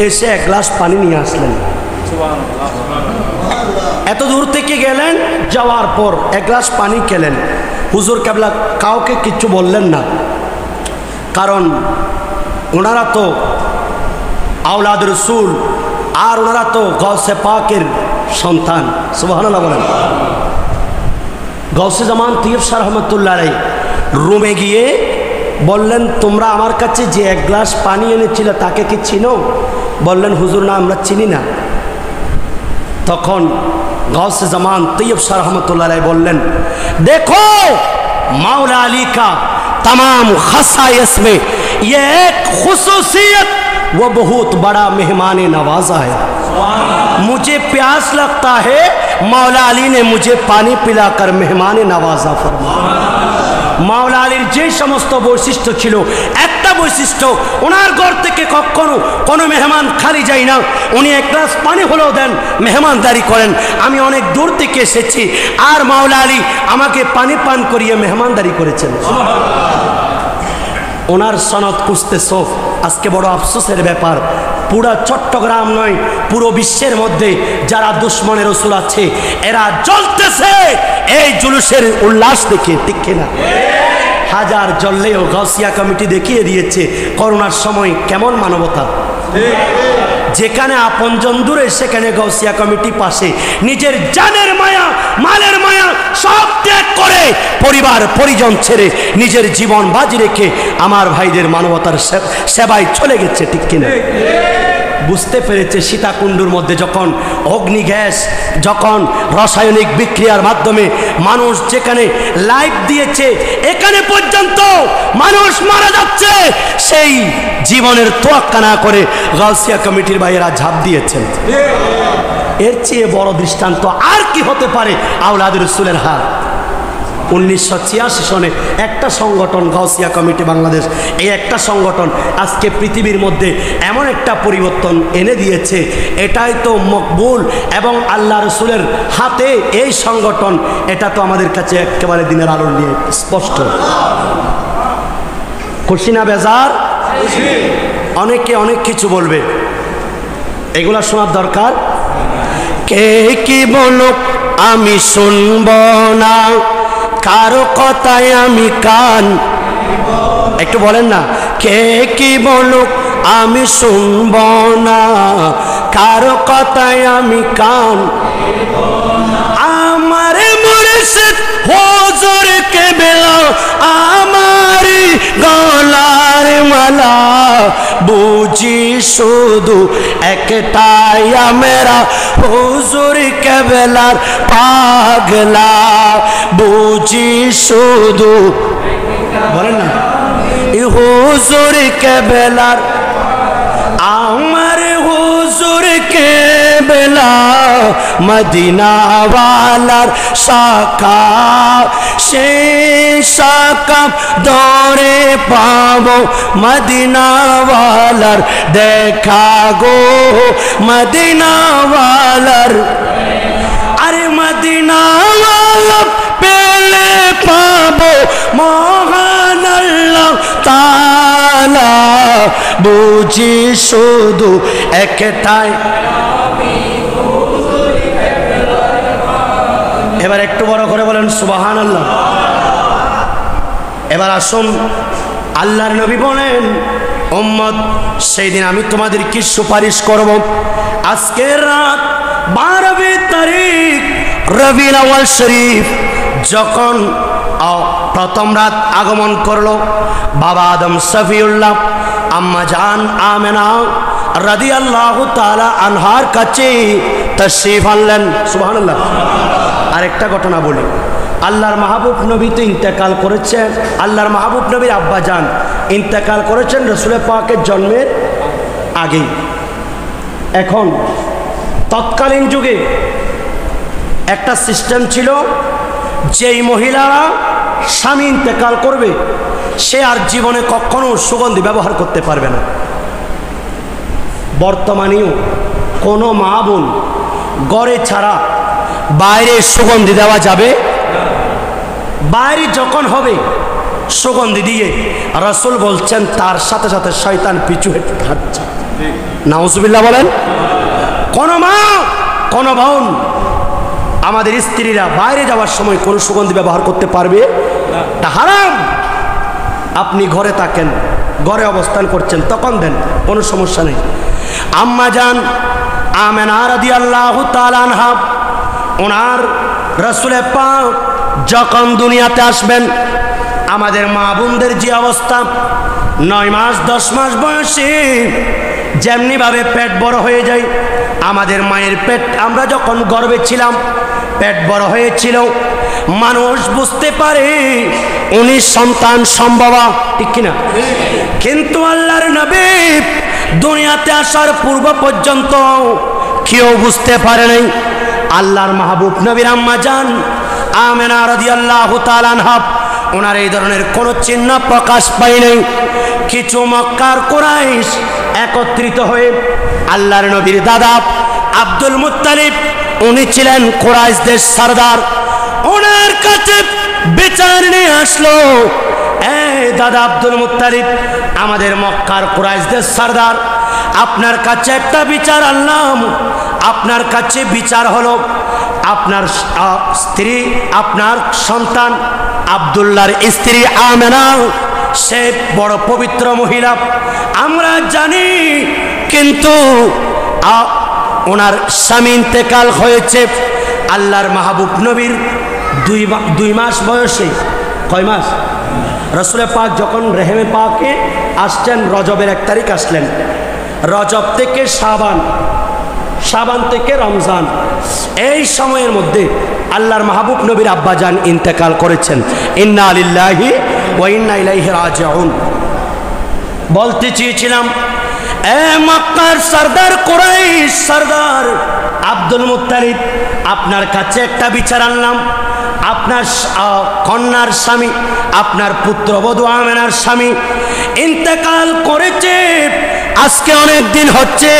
এসে এক গ্লাস পানি নিয়ে আসলেন। এত দূর থেকে গেলেন, যাওয়ার পর এক গ্লাস পানি খেলেন। হুজুর কেবলা কাউকে কিচ্ছু বললেন না, কারণ ওনারা তো আওলাদ রসুল, আর ওনারা তো গৌসে পাকের সন্তান। সুবহানাল্লাহ বলেন। গৌসে জামান তৈয়ব শাহ রহমতুল্লাহ আলাইহি রুমে গিয়ে বললেন, তোমরা আমার কাছে যে এক গ্লাস পানি এনেছিল তাকে কি চিনো? বললেন, হুজুর না, আমরা চিনি না। তখন গৌসে জামান তৈয়ব শাহ রহমতুল্লাহ আলাইহি বললেন, देखो मौला अली का तमाम खसाइस में ये एक खुसूसियत, वो बहुत बड़ा मेहमान नवाजा है। मुझे प्यास लगता है, मौला अली ने मुझे पानी पिलाकर मेहमान नवाजा फरमाया। মাওলা আলীর যে সমস্ত বৈশিষ্ট্য ছিল, একটা বৈশিষ্ট্য, ওনার ঘর থেকে কখনো কোনো মেহমান খালি যায় না। উনি এক গ্লাস পানি হলেও দেন, মেহমানদারি করেন। আমি অনেক দূর থেকে এসেছি, আর মাওলা আলী আমাকে পানি পান করিয়ে মেহমানদারি করেছেন। ওনার সনদ খুঁজতেছ, আজকে বড় আফসোসের ব্যাপার, পুরা চট্টগ্রাম নয়, পুরো বিশ্বের মধ্যে যারা দুশ্মনের রসুল আছে এরা জ্বলতেছে এই জুলুসের উল্লাস দেখে, ঠিক কিনা? হাজার জ্বললেও গাউসিয়া কমিটি দেখিয়ে দিয়েছে করোনার সময় কেমন মানবতা। যেখানে আপনজন দূরে সেখানে গাউসিয়া কমিটি পাশে, নিজের জানের মায়া, মালের মায়া সব ত্যাগ করে পরিবার পরিজন ছেড়ে নিজের জীবন বাজি রেখে আমার ভাইদের মানবতার সেবায় চলে গেছে, ঠিক কিনা? বুঝতে পেরেছে সীতাকুণ্ডুর মধ্যে যখন অগ্নি গ্যাস, যখন রাসায়নিক বিক্রিয়ার মাধ্যমে মানুষ যেখানে লাইফ দিয়েছে, এখানে পর্যন্ত মানুষ মারা যাচ্ছে, সেই জীবনের তোয়াক্কা না করে গাউসিয়া কমিটির ভাইয়েরা ঝাঁপ দিয়েছেন। এর চেয়ে বড় দৃষ্টান্ত আর কি হতে পারে? আওলাদ রসুলের হাত। 1986 সনে একটা সংগঠন গাউসিয়া কমিটি বাংলাদেশ, এই একটা সংগঠন আজকে পৃথিবীর মধ্যে এমন একটা পরিবর্তন এনে দিয়েছে, এটাই তো মকবুল এবং আল্লাহ রসুলের হাতে এই সংগঠন, এটা তো আমাদের কাছে একেবারে দিনের আলো নিয়ে স্পষ্ট। খুশি না বেজার? অনেকে অনেক কিছু বলবে, এগুলা শোনার দরকার। কে কি বলুক আমি শুনব না, কারো কথায় আমি কান, একটু বলেন না, কে কি বলুক আমি শুনব না, কারো কথায় আমি কান। আমার মুর্শিদ হুজুর কেবলা আমারি গলার মালা, বুঝি শুধু একটাই আমরা হুজুর কেবলার পাগলা, বুঝি শুধু, বলেন না, হুজুর কেবলার, আমার হুজুর কেবলা মদিনা ওয়ালার শাখা, সেই শাখা দরে পাবো মদিনা ওয়ালার দেখা গো, মদিনা ওয়ালার, আরে মদিনা ওয়ালা পেলে পাবো মহান আল্লাহ তাআলা, বুঝি শুধু একটাই। এবার একটু বড় করে বলেন সুবহানাল্লাহ। এবার আসুন, আল্লাহর নবী বলেন, উম্মত সেই দিন আমি তোমাদের কি সুপারিশ করব। আজকের রাত 12 তারিখ রবিউল আউয়াল শরীফ, যখন প্রথম রাত আগমন করলো, বাবা আদম শফিউল্লাহ আম্মা জান আমেনা রাদিয়াল্লাহু তাআলা আনহার কাছে তাশরীফ আনলেন। সুবহানাল্লাহ। আরেকটা ঘটনা বলি, আল্লাহর মাহবুব নবী তো ইন্তেকাল করেছেন, আল্লাহর মাহবুব নবীর আব্বা জান ইন্তেকাল করেছেন রাসূল পাকের জন্মের আগেই। এখন তৎকালীন যুগে একটা সিস্টেম ছিল, যেই মহিলারা স্বামী ইন্তেকাল করবে সে আর জীবনে কখনো সুগন্ধি ব্যবহার করতে পারবে না। বর্তমানেও কোনো মা বোন ঘরে ছাড়া বাইরে সুগন্ধি দেওয়া যাবে, বাইরে যখন হবে সুগন্ধি দিয়ে রাসূল বলছেন তার সাথে সাথে শয়তান পিছু হাঁটছে। নাউজুবিল্লাহ বলেন। কোন মা, কোন বোন, আমাদের স্ত্রীরা বাইরে যাওয়ার সময় কোনো সুগন্ধি ব্যবহার করতে পারবে না, হারাম। আপনি ঘরে থাকেন, ঘরে অবস্থান করছেন, তখন দেন, কোনো সমস্যা নেই। আম্মা জান আমেনা রাদিয়াল্লাহু তাআলা আনহা, ওনার রাসূল পাক যখন দুনিয়াতে আসবেন, আমাদের মা বোনদের যে অবস্থা, 9 মাস 10 মাস বয়সে যেমনিভাবে পেট বড় হয়ে যায়, আমাদের মায়ের পেট, আমরা যখন গর্ভে ছিলাম পেট বড় হয়েছিল, মানুষ বুঝতে পারে উনি সন্তান সম্ভবা, ঠিক কিনা? কিন্তু আল্লাহর নবী দুনিয়াতে আসার পূর্ব পর্যন্ত কেউ বুঝতে পারে নাই। আল্লাহর মাহবুব নবীর আম্মা জান আমেনা রাদিয়াল্লাহু তাআলা আনহা, ওনার এই ধরনের কোনো চিহ্ন প্রকাশ পায় নাই। কিছু মক্কার কুরাইশ একত্রিত হয়ে আল্লাহর নবীর দাদা আব্দুল মুত্তালিব, উনি ছিলেন কুরাইশদের সরদার, ওনার কাছে বিচার নিয়ে আসলো। এই দাদা আব্দুল মুত্তালিব, আমাদের মক্কার কুরাইশদের সরদার, আপনার কাছে একটা বিচার আনলাম। আপনার কাছে বিচার হলো, আপনার স্ত্রী, আপনার সন্তান আব্দুল্লাহর স্ত্রী আমেনা, সে বড় পবিত্র মহিলা, আমরা জানি, কিন্তু ওনার স্বামী ইন্তেকাল হয়েছে। আল্লাহর মাহবুব নবীর 2 মাস বয়সে, কয় মাস? রাসূল পাক যখন রেহেমে পাকে আসছেন, রজবের 1 তারিখ আসলেন, রজব থেকে শাবান, শাবান থেকে রমজান, এই সময়ের মধ্যে আল্লাহর মাহবুব নবীর আব্বাজান ইন্তেকাল করেছেন। ইন্না লিল্লাহি ওয়া ইন্না ইলাইহি রাজিউন। বলতে চেয়েছিলাম, এ মক্কার সরদার, কুরাইশ সরদার আব্দুল মুত্তালিব, আপনার কাছে একটা বিচার আনলাম। আপনার কন্যার স্বামী, আপনার পুত্রবধূ আমেনার স্বামী ইন্তেকাল করেছে, আজকে অনেক দিন হচ্ছে,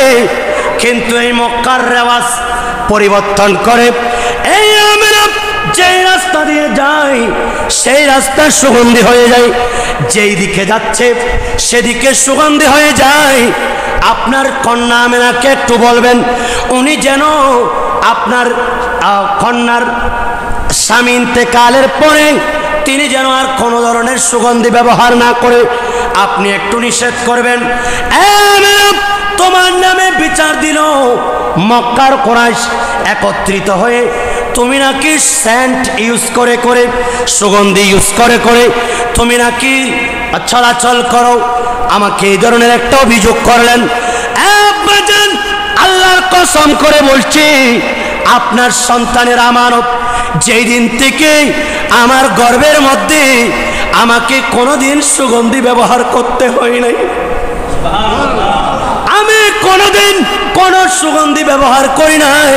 কিন্তু এই মক্কার রেওয়াজ পরিবর্তন করে এই আমেনা যেই রাস্তা দিয়ে যায় সেই রাস্তা সুগন্ধি হয়ে যায়, যেই দিকে যাচ্ছে সেদিকে সুগন্ধি হয়ে যায়। আপনার কন্যা আমেনাকে একটু বলবেন, উনি যেন আপনার কন্যার স্বামী ইন্তেকালের পরে তিনি যেন আর কোনো ধরনের সুগন্ধি ব্যবহার না করে, আপনি একটু নিষেধ করবেন। তোমার নামে বিচার দিল মক্কার কুরাইশ একত্রিত হয়ে, তুমি নাকি সেন্ট ইউজ করে করে, সুগন্ধি ইউজ করে করে তুমি নাকি চলাচল করো, আমাকে এই ধরনের একটা অভিযোগ করলেন। আল্লাহর কসম করে বলছি, আপনার সন্তানের আমানত, যেই দিন থেকে আমার গর্ভের মধ্যে আমাকে কোনোদিন সুগন্ধি ব্যবহার করতে হয় নাই, আমি কোনোদিন কোনো সুগন্ধি ব্যবহার করি নাই,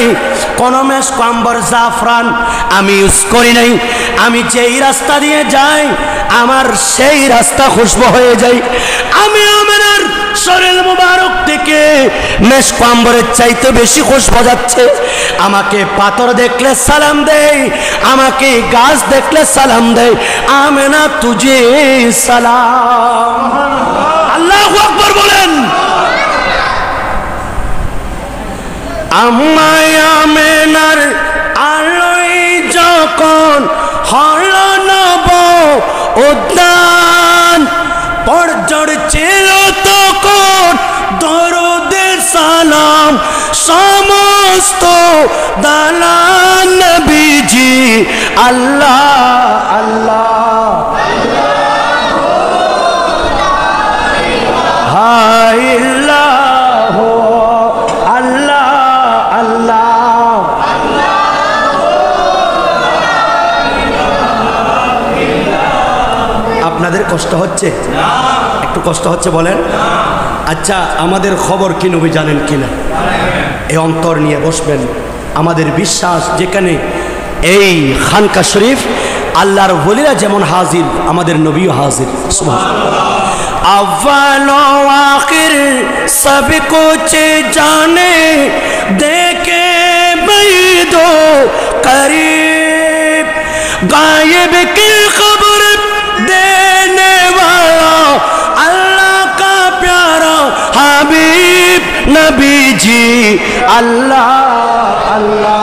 কোনো মেশক, আম্বর, জাফরান আমি ইউজ করি নাই। আমি যেই রাস্তা দিয়ে যাই আমার সেই রাস্তা খুশবু হয়ে যায়। আমি আমার শরীর মুবারক থেকে মেশক, আম্বরের চাইতে বেশি খুশবু যাচ্ছে। আমাকে পাথর দেখলে সালাম দেয়, আমাকে গাছ দেখলে সালাম দেয়, আমেনা তুঝে সালাম। আল্লাহু আকবার বলেন। আম্মায় আমেনার আলোয় যখন হল নব উদ্যান, পরজড় ছিল তখন দরুদের সালাম, সমস্ত দালান নবীজি আল্লাহ আল্লাহ হাইল্লাহ আল্লাহ আল্লাহ। আপনাদের কষ্ট হচ্ছে? একটু কষ্ট হচ্ছে বলেন? আচ্ছা, আমাদের খবর কি নবী জানেন কিনা? এই অন্তর নিয়ে বসবেন। আমাদের বিশ্বাস, যেখানে এই খানকা শরীফ আল্লাহর ওলিরা যেমন হাজির, আমাদের নবীও হাজির। সুবহানাল্লাহ। अव्वल आखिर सब कुछ जाने, देखे बैदो करीब, गायब की खबर देने वाला अल्लाह का प्यारा हबीब नबी जी अल्लाह अल्लाह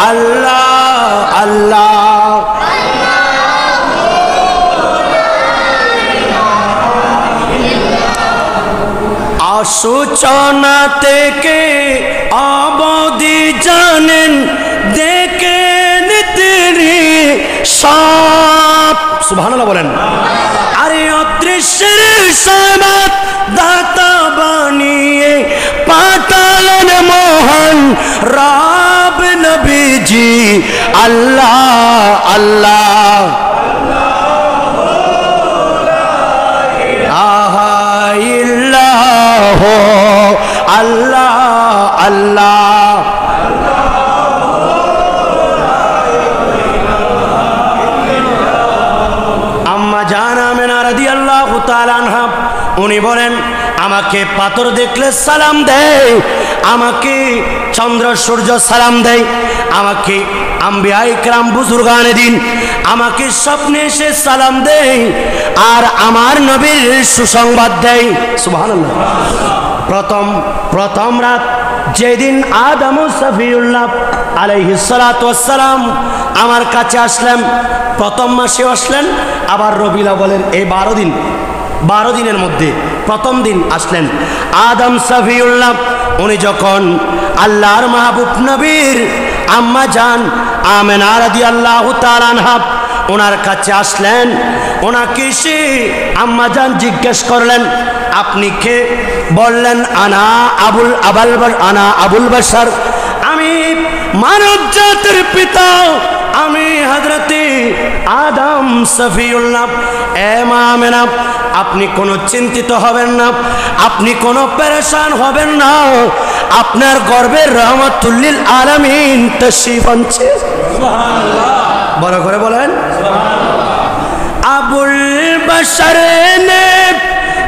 अल्लाह সূচনা থেকে অবধি জানেন, দেখেন তিনি সব। সুবহানাল্লাহ বলেন। আরে অদৃশ্যের সমাদ দাতা বানিয়ে পাঠালেন মহান রব নবীজি আল্লাহ আল্লাহ। আল্লাহ আল্লাহ। আম্মা জান আমেনা রাদিয়াল্লাহু তাআলা আনহা উনি বলেন, আমাকে পাথর দেখলে সালাম দেয়, আমাকে চন্দ্র সূর্য সালাম দেয়, আমাকে আম্বিয়া ইকরাম বুজুর্গানে দিন আমাকে স্বপ্নে এসে সালাম দেয়, আর আমার নবীর সুসংবাদ দেয়। সুবহানাল্লাহ। প্রথম রাত যেদিন আদম সফিউল্লাহ আলাইহিস সালাতু ওয়াস সালাম আমার কাছে আসলেন, প্রথম মাসে আসলেন, আবার রবিউল আউয়ালের এই 12 দিনের মধ্যে প্রথম দিন আসলেন আদম সফিউল্লাহ। উনি যখন আল্লাহর মাহবুব নবীর আম্মা জান আমেনা রাদিয়াল্লাহু তাআলা আনহা ওনার কাছে আসলেন, ওনাকে সে আম্মা জান জিজ্ঞেস করলেন, আপনি কে? বললেন, আনা আবুল বাশার, আমি মানব জাতির পিতা, আমি হযরতে আদম সফিউল্লাহ। এ মা আমেনা, আপনি কোনো চিন্তিত হবেন না, আপনি কোনো পেরেশান হবেন না, আপনার গর্বের রহমাতুল লিল আলামিন তাশরীফ আনছে। সুবহানাল্লাহ। বড় করে বলেন। আবুল बशर ने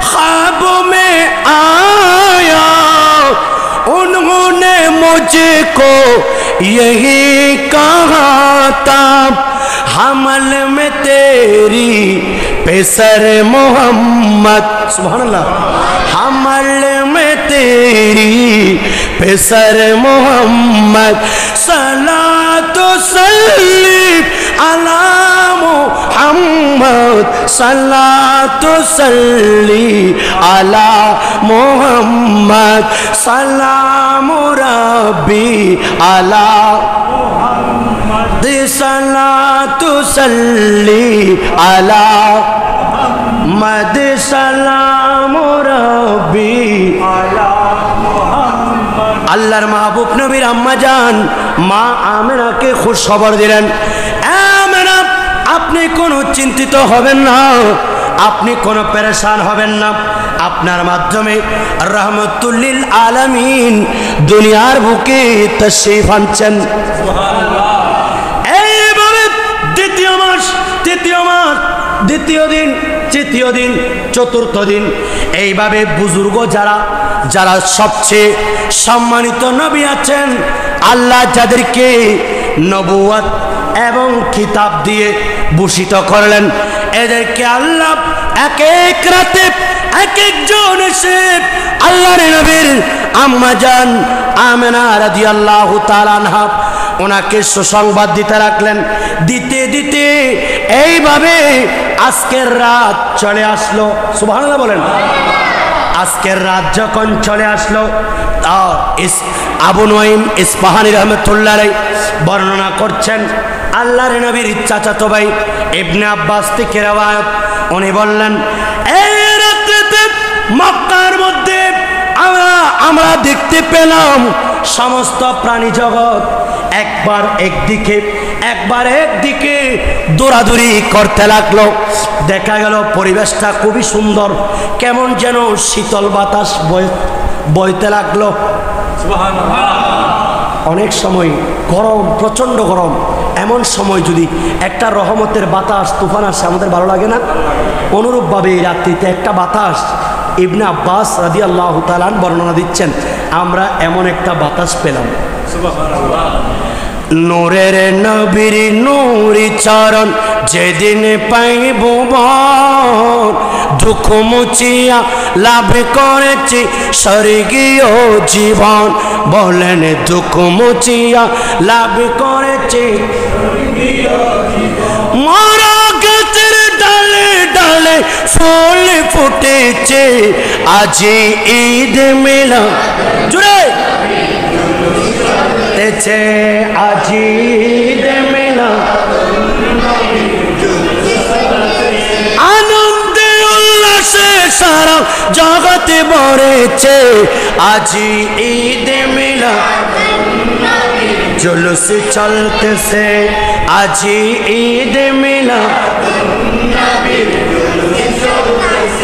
ख्वाब में आया, उन्होंने मुझको यही कहा था, हमल में तेरी पेसर मोहम्मद, सुभानअल्लाह, हमल में तेरी पेसर मोहम्मद, सलातो सल्ली अला मुहम्मद, सलातो सल्ली अला मुहम्मद, सलाम रब्बी अला मुहम्मद, सलातो सल्ली अला मद, सलाम रब्बी अला मुहम्मद। আল্লাহর মাহবুব নবীর আম্মা জান মা আমেনাকে খুশ খবর দিলেন, আমেনা আপনি কোনো চিন্তিত হবেন না, আপনি কোনো পেরেশান হবেন না, আপনার মাধ্যমে রহমাতুল লিল আলামিন দুনিয়ার বুকে তাশরীফ আনছেন। সুবহানাল্লাহ। এইভাবে দ্বিতীয় মাস, তৃতীয় মাস, দ্বিতীয় দিন, তৃতীয় দিন, চতুর্থ দিন, এইভাবে বুজুর্গ যারা সবচেয়ে সম্মানিত নবী আছেন, আল্লাহ যাদেরকে নবুয়ত এবং কিতাব দিয়ে ভূষিত করলেন, এদেরকে আল্লাহ এক এক রাতে এক একজন এসে আল্লাহর নবীর আম্মা জান আমেনা রাদিয়াল্লাহু তাআলা আনহা ওনাকে সুসংবাদ দিতে রাখলেন। দিতে দিতে এইভাবে আজকের রাত চলে আসলো। সুবহানাল্লাহ বলেন। আজকের রাত যখন চলে আসলো, আবু নুঈম ইসফাহানি রাহমাতুল্লাহ আলাইহি বর্ণনা করছেন, আল্লাহর নবীর চাচাতো ভাই ইবনে আব্বাস থেকে রওয়ায়াত, উনি বললেন, এই রাতে মক্কার মধ্যে আমরা দেখতে পেলাম সমস্ত প্রাণী জগৎ একবার একদিকে দৌড়াদৌড়ি করতে লাগলো। দেখা গেল পরিবেশটা খুবই সুন্দর, কেমন যেন শীতল বাতাস বইতে লাগলো। অনেক সময় গরম, প্রচণ্ড গরম, এমন সময় যদি একটা রহমতের বাতাস তুফান আসে আমাদের ভালো লাগে না? অনুরূপভাবে এই রাত্রিতে একটা বাতাস, ইবনে আব্বাস রাদিয়াল্লাহু তাআলা বর্ণনা দিচ্ছেন, আমরা এমন একটা বাতাস পেলাম। নূরের নবীর নূরি চরণ যেদিন পাইব বর, দুঃখ মুছিয়া লাভ করেছি স্বর্গীয় জীবন। বলেন, দুঃখ মুছিয়া লাভ করেছি স্বর্গীয় জীবন। মরা গাছের ডালে ডালে ডালে ফুল ফুটেছে আজি ঈদ মিলাদ জুড়ে তেছে আজি ঈদ মিলাদ আনন্দে উল্লাসে সারা জগতে ভরেছে আজি ঈদ মিলাদ जुलूस चलते से আজি ঈদ মিলাদ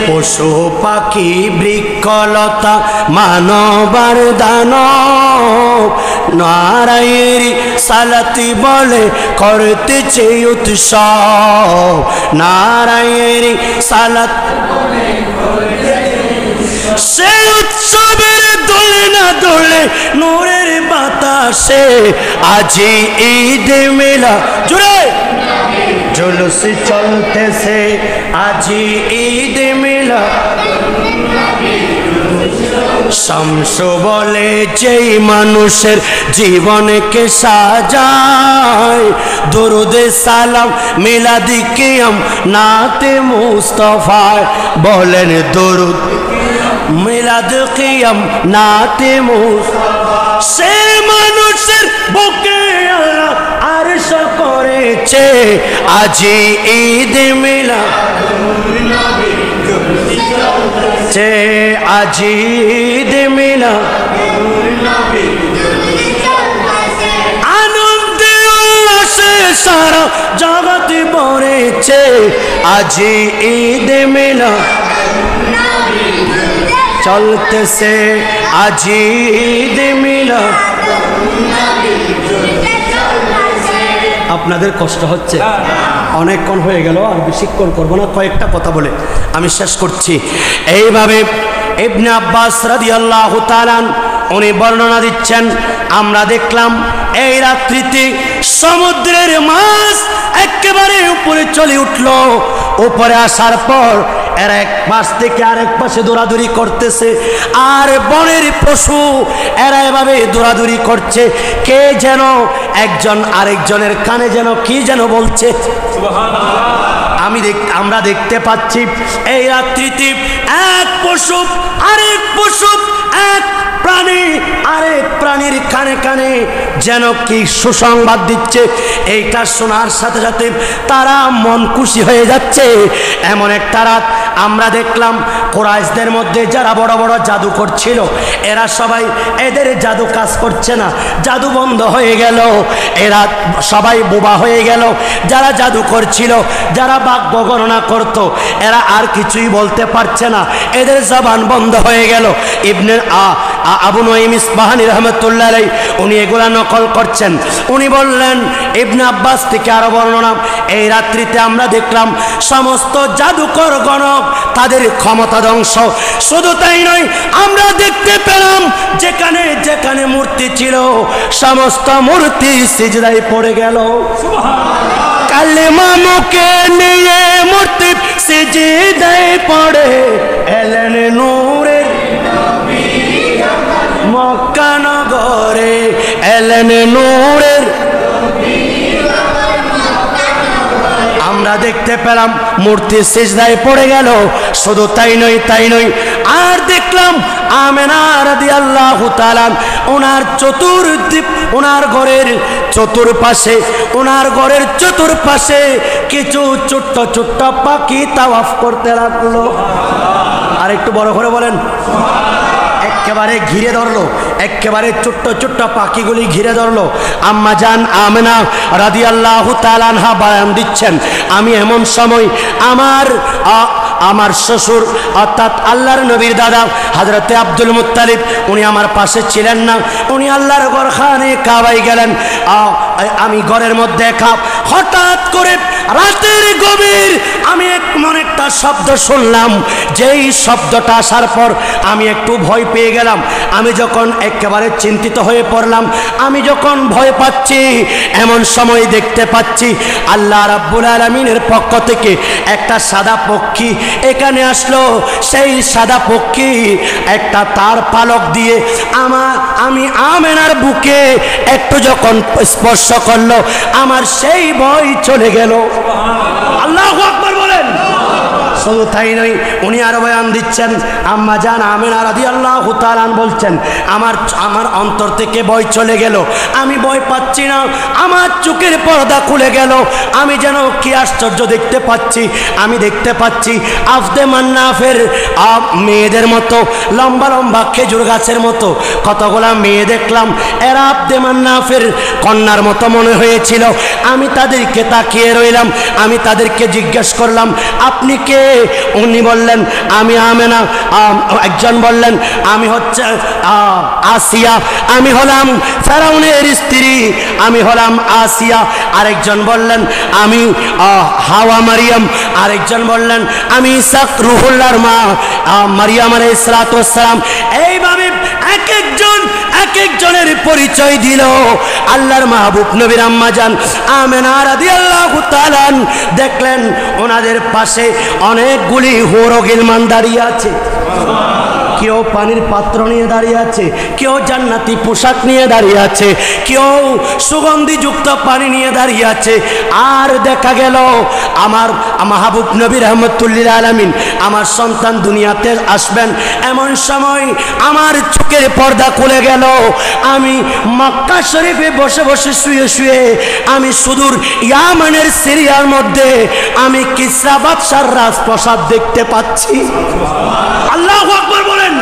পশু পাখি বৃক্ষলতা মানবার দানব নারায়ের সালাতি বলে করতেছে উৎসব নারায়ের সালাত সে উৎসবের দোলে না দোলে নূরের বাতাসে আজি ঈদ মিলাদ জুড়ে जुलूस चलते से আজি ঈদ মিলাদ শামস বলে যেই মানুষের জীবনকে সাজায় দরুদ সালাম মিলাদ কিয়াম নাতে মুস্তাফা বলেন দরুদ মিলাদ কিয়াম নাতে মুস্তাফা সে মানুষের বুকে আল্লাহ আরশ করেছে আজি ঈদ মিলাদ আজি ঈদ মিলাদ আনন্দে উল্লাসে সারা জগৎ ভরেছে আজি ঈদ মিলাদ চলতেছে আজি ঈদ মিলাদ আপনাদের কষ্ট হচ্ছে অনেকক্ষণ হয়ে গেল আর বেশিক্ষণ করবো না কয়েকটা কথা বলে আমি শেষ করছি এইভাবে ইবনে আব্বাস রাদিয়াল্লাহু তাআলা উনি বর্ণনা দিচ্ছেন আমরা দেখলাম এই রাত্রিতে সমুদ্রের মাছ একেবারে উপরে চলে উঠলো উপরে আসার পর এরা এক পাশ থেকে আরেক পাশে দৌড়াদৌড়ি করতেছে আর বনের পশু এরা এভাবে দৌড়াদৌড়ি করছে কে যেন একজন আরেকজনের কানে যেন কি যেন বলছে আমরা দেখতে পাচ্ছি এই রাত্রিতে এক পশু আরেক পশু এক প্রাণী আরেক প্রাণীর কানে কানে যেন কি সুসংবাদ দিচ্ছে এইটা শোনার সাথে সাথে তারা মন খুশি হয়ে যাচ্ছে এমন একটা রাত আমরা দেখলাম কুরাইশদের মধ্যে যারা বড় বড় জাদুকর ছিল এরা সবাই এদের জাদু কাজ করছে না জাদু বন্ধ হয়ে গেল এরা সবাই বোবা হয়ে গেল যারা জাদুকর ছিল যারা বাক্য গণনা করত এরা আর কিছুই বলতে পারছে না এদের জবান বন্ধ হয়ে গেল ইবনে আবু নুঈম ইসবাহানী রাহমাতুল্লাহ আলাইহি উনি এগুলা নকল করছেন উনি বললেন ইবনে আব্বাস থেকে আরো বর্ণনা এই রাত্রিতে আমরা দেখলাম সমস্ত জাদুকর গণক তাদের ক্ষমতা ধ্বংস শুধু তাই নয় আমরা দেখতে পেলাম যেখানে যেখানে মূর্তি ছিল সমস্ত মূর্তি সিজদায় পড়ে গেল সুবহানাল্লাহ কালেমা মুখে নিয়ে মূর্তি সিজদায় পড়ে এলেন নূরের নবী মক্কা নগরে এলেন নূরের আমরা দেখতে পেলাম মূর্তি সিজদায় পড়ে গেল শুধু তাই নয় আর দেখলাম আমেনা রাদিয়াল্লাহু তাআলা ওনার চতুর্দিক ওনার ঘরের চতুর্পাশে কিছু ছোট্ট ছোট্ট পাখি তাওয়াফ করতে লাগলো আর একটু বড় করে বলেন একেবারে ঘিরে ধরলো একেবারে ছোট্ট ছোট্ট পাখিগুলি ঘিরে ধরলো আম্মা জান আমেনা রাদিয়াল্লাহু তাআলা আনহা বয়ান দিচ্ছেন আমি এমন সময় আমার শ্বশুর অর্থাৎ আল্লাহর নবীর দাদা হযরতে আব্দুল মুত্তালিব উনি আমার পাশে ছিলেন না উনি আল্লাহর ঘরখানে কাবায় গেলেন আমি ঘরের মধ্যে হঠাৎ করে রাতের গভীর আমি এমন একটা শব্দ শুনলাম যেই শব্দটা আসার পর আমি একটু ভয় পেয়ে গেলাম আমি যখন একেবারে চিন্তিত হয়ে পড়লাম আমি যখন ভয় পাচ্ছি এমন সময় দেখতে পাচ্ছি আল্লাহ রাব্বুল আলামিনের পক্ষ থেকে একটা সাদা পক্ষী এখানে আসলো সেই সাদা পক্ষী একটা তার পালক দিয়ে আমি আমেনার বুকে একটু যখন স্পর্শ করলো আমার সেই ভয় চলে গেল আল্লাহু আকবার বলেন শুধু তাই নয়, উনি আরো বয়ান দিচ্ছেন, আম্মা জান আমেনা রাদিয়াল্লাহু তাআলা বলছেন, আমার অন্তর থেকে ভয় চলে গেল, আমি ভয় পাচ্ছি না, আমার চোখের পর্দা খুলে গেল। আমি যেন কি আশ্চর্য দেখতে পাচ্ছি, আমি দেখতে পাচ্ছি আফদে মান্নাফের মেয়েদের মতো, লম্বা লম্বা খেজুর গাছের মতো কতগুলা মেয়ে দেখলাম, এরা আফদে মান্নাফের কন্যার মতো মনে হয়েছিল। আমি তাদেরকে তাকিয়ে রইলাম, আমি তাদেরকে জিজ্ঞেস করলাম, আপনি কে? উনি বললেন, আমি আমেনা। একজন বললেন, আমি হচ্ছে আসিয়া, আমি হলাম ফেরাউনের স্ত্রী, আমি হলাম আসিয়া। আরেকজন বললেন, আমি হাওয়া মারিয়াম। আরেকজন বললেন, আমি ইসাক রুহুল্লাহর মা মারিয়াম আলাইহিস সালাতু ওয়াস সালাম। এইভাবে এক একজনের পরিচয় দিল। আল্লাহর মাহবুব নবীর আম্মা জান আমেনা রাদিয়াল্লাহু তাআলা দেখলেন ওনাদের পাশে অনেকগুলি হুর গিলমান দাঁড়িয়ে আছে। কেউ পানির পাত্র নিয়ে দাঁড়িয়ে আছে, কেউ জান্নাতি পোশাক নিয়ে দাঁড়িয়ে আছে, কেউ সুগন্ধিযুক্ত পানি নিয়ে দাঁড়িয়ে আছে। আর দেখা গেল আমার মাহবুব নবী রাহমাতুল্লিল আলামিন, আমার সন্তান দুনিয়াতে আসবেন, এমন সময় আমার চোখের পর্দা খুলে গেল। আমি মক্কা শরীফে বসে বসে শুয়ে শুয়ে আমি সুদূর ইয়ামানের সিরিয়ার মধ্যে আমি কিসরা বাদশার রাজপ্রাসাদ দেখতে পাচ্ছি। আল্লাহু আকবার বলেন।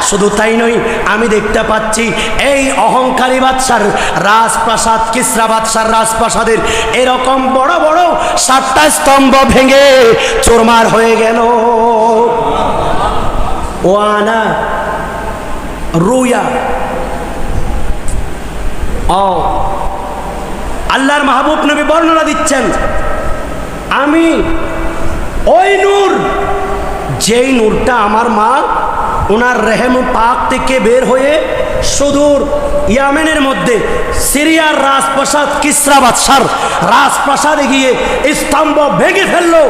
শুধু তাই নয়, আমি দেখতে পাচ্ছি এই অহংকারী বাদশার রাজপ্রাসাদ, কিসরা বাদশার রাজপ্রাসাদের এরকম বড় বড় 7টা স্তম্ভ ভেঙে চুরমার হয়ে গেল। ওয়ানা রুয়া আল্লাহর মাহবুব নবী বর্ণনা দিচ্ছেন, আমি ওই নূর, যেই নূরটা আমার মা ওনার রেহেম পাক থেকে বের হয়ে সুদূর ইয়ামেনের মধ্যে সিরিয়ার রাজপ্রাসাদ কিসরা বাদশার রাজপ্রাসাদে গিয়ে স্তম্ভ ভেঙে ফেললো,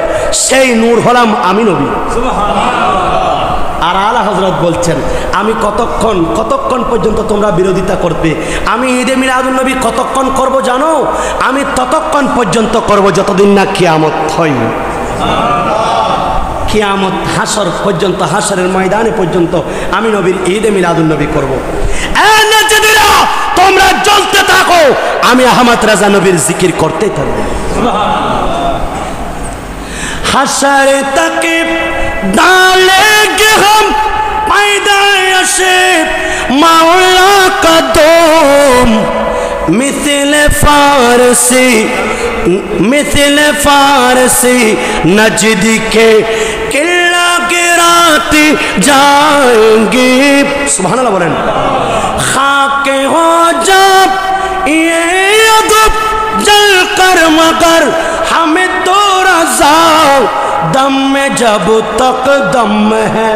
সেই নূর হলাম আমি নবী। আর আলা হযরত বলছেন, আমি কতক্ষণ পর্যন্ত তোমরা বিরোধিতা করবে? আমি ঈদে মিলাদুন নবী কতক্ষণ করব জানো? আমি ততক্ষণ পর্যন্ত করব যতদিন না কিয়ামত হয়। কিয়ামত হাসর পর্যন্ত, হাসরের ময়দানে পর্যন্ত আমি নবীর ঈদে মিলাদুন নবী করব। তোমরা জ্বলতে থাকো, আমি আহমদ রাজা নবীর জিকির করতে থাকবো। হাসরে তাকে डालेंगे हम पैदाइश मौला का दोम मिथिल फारसी नजदी के किला गिराते जाएंगे। सुभान अल्लाह बोलें। खाके हो जब ये अदब जल कर मगर हमें तो रज़ा दम में जब तक दम है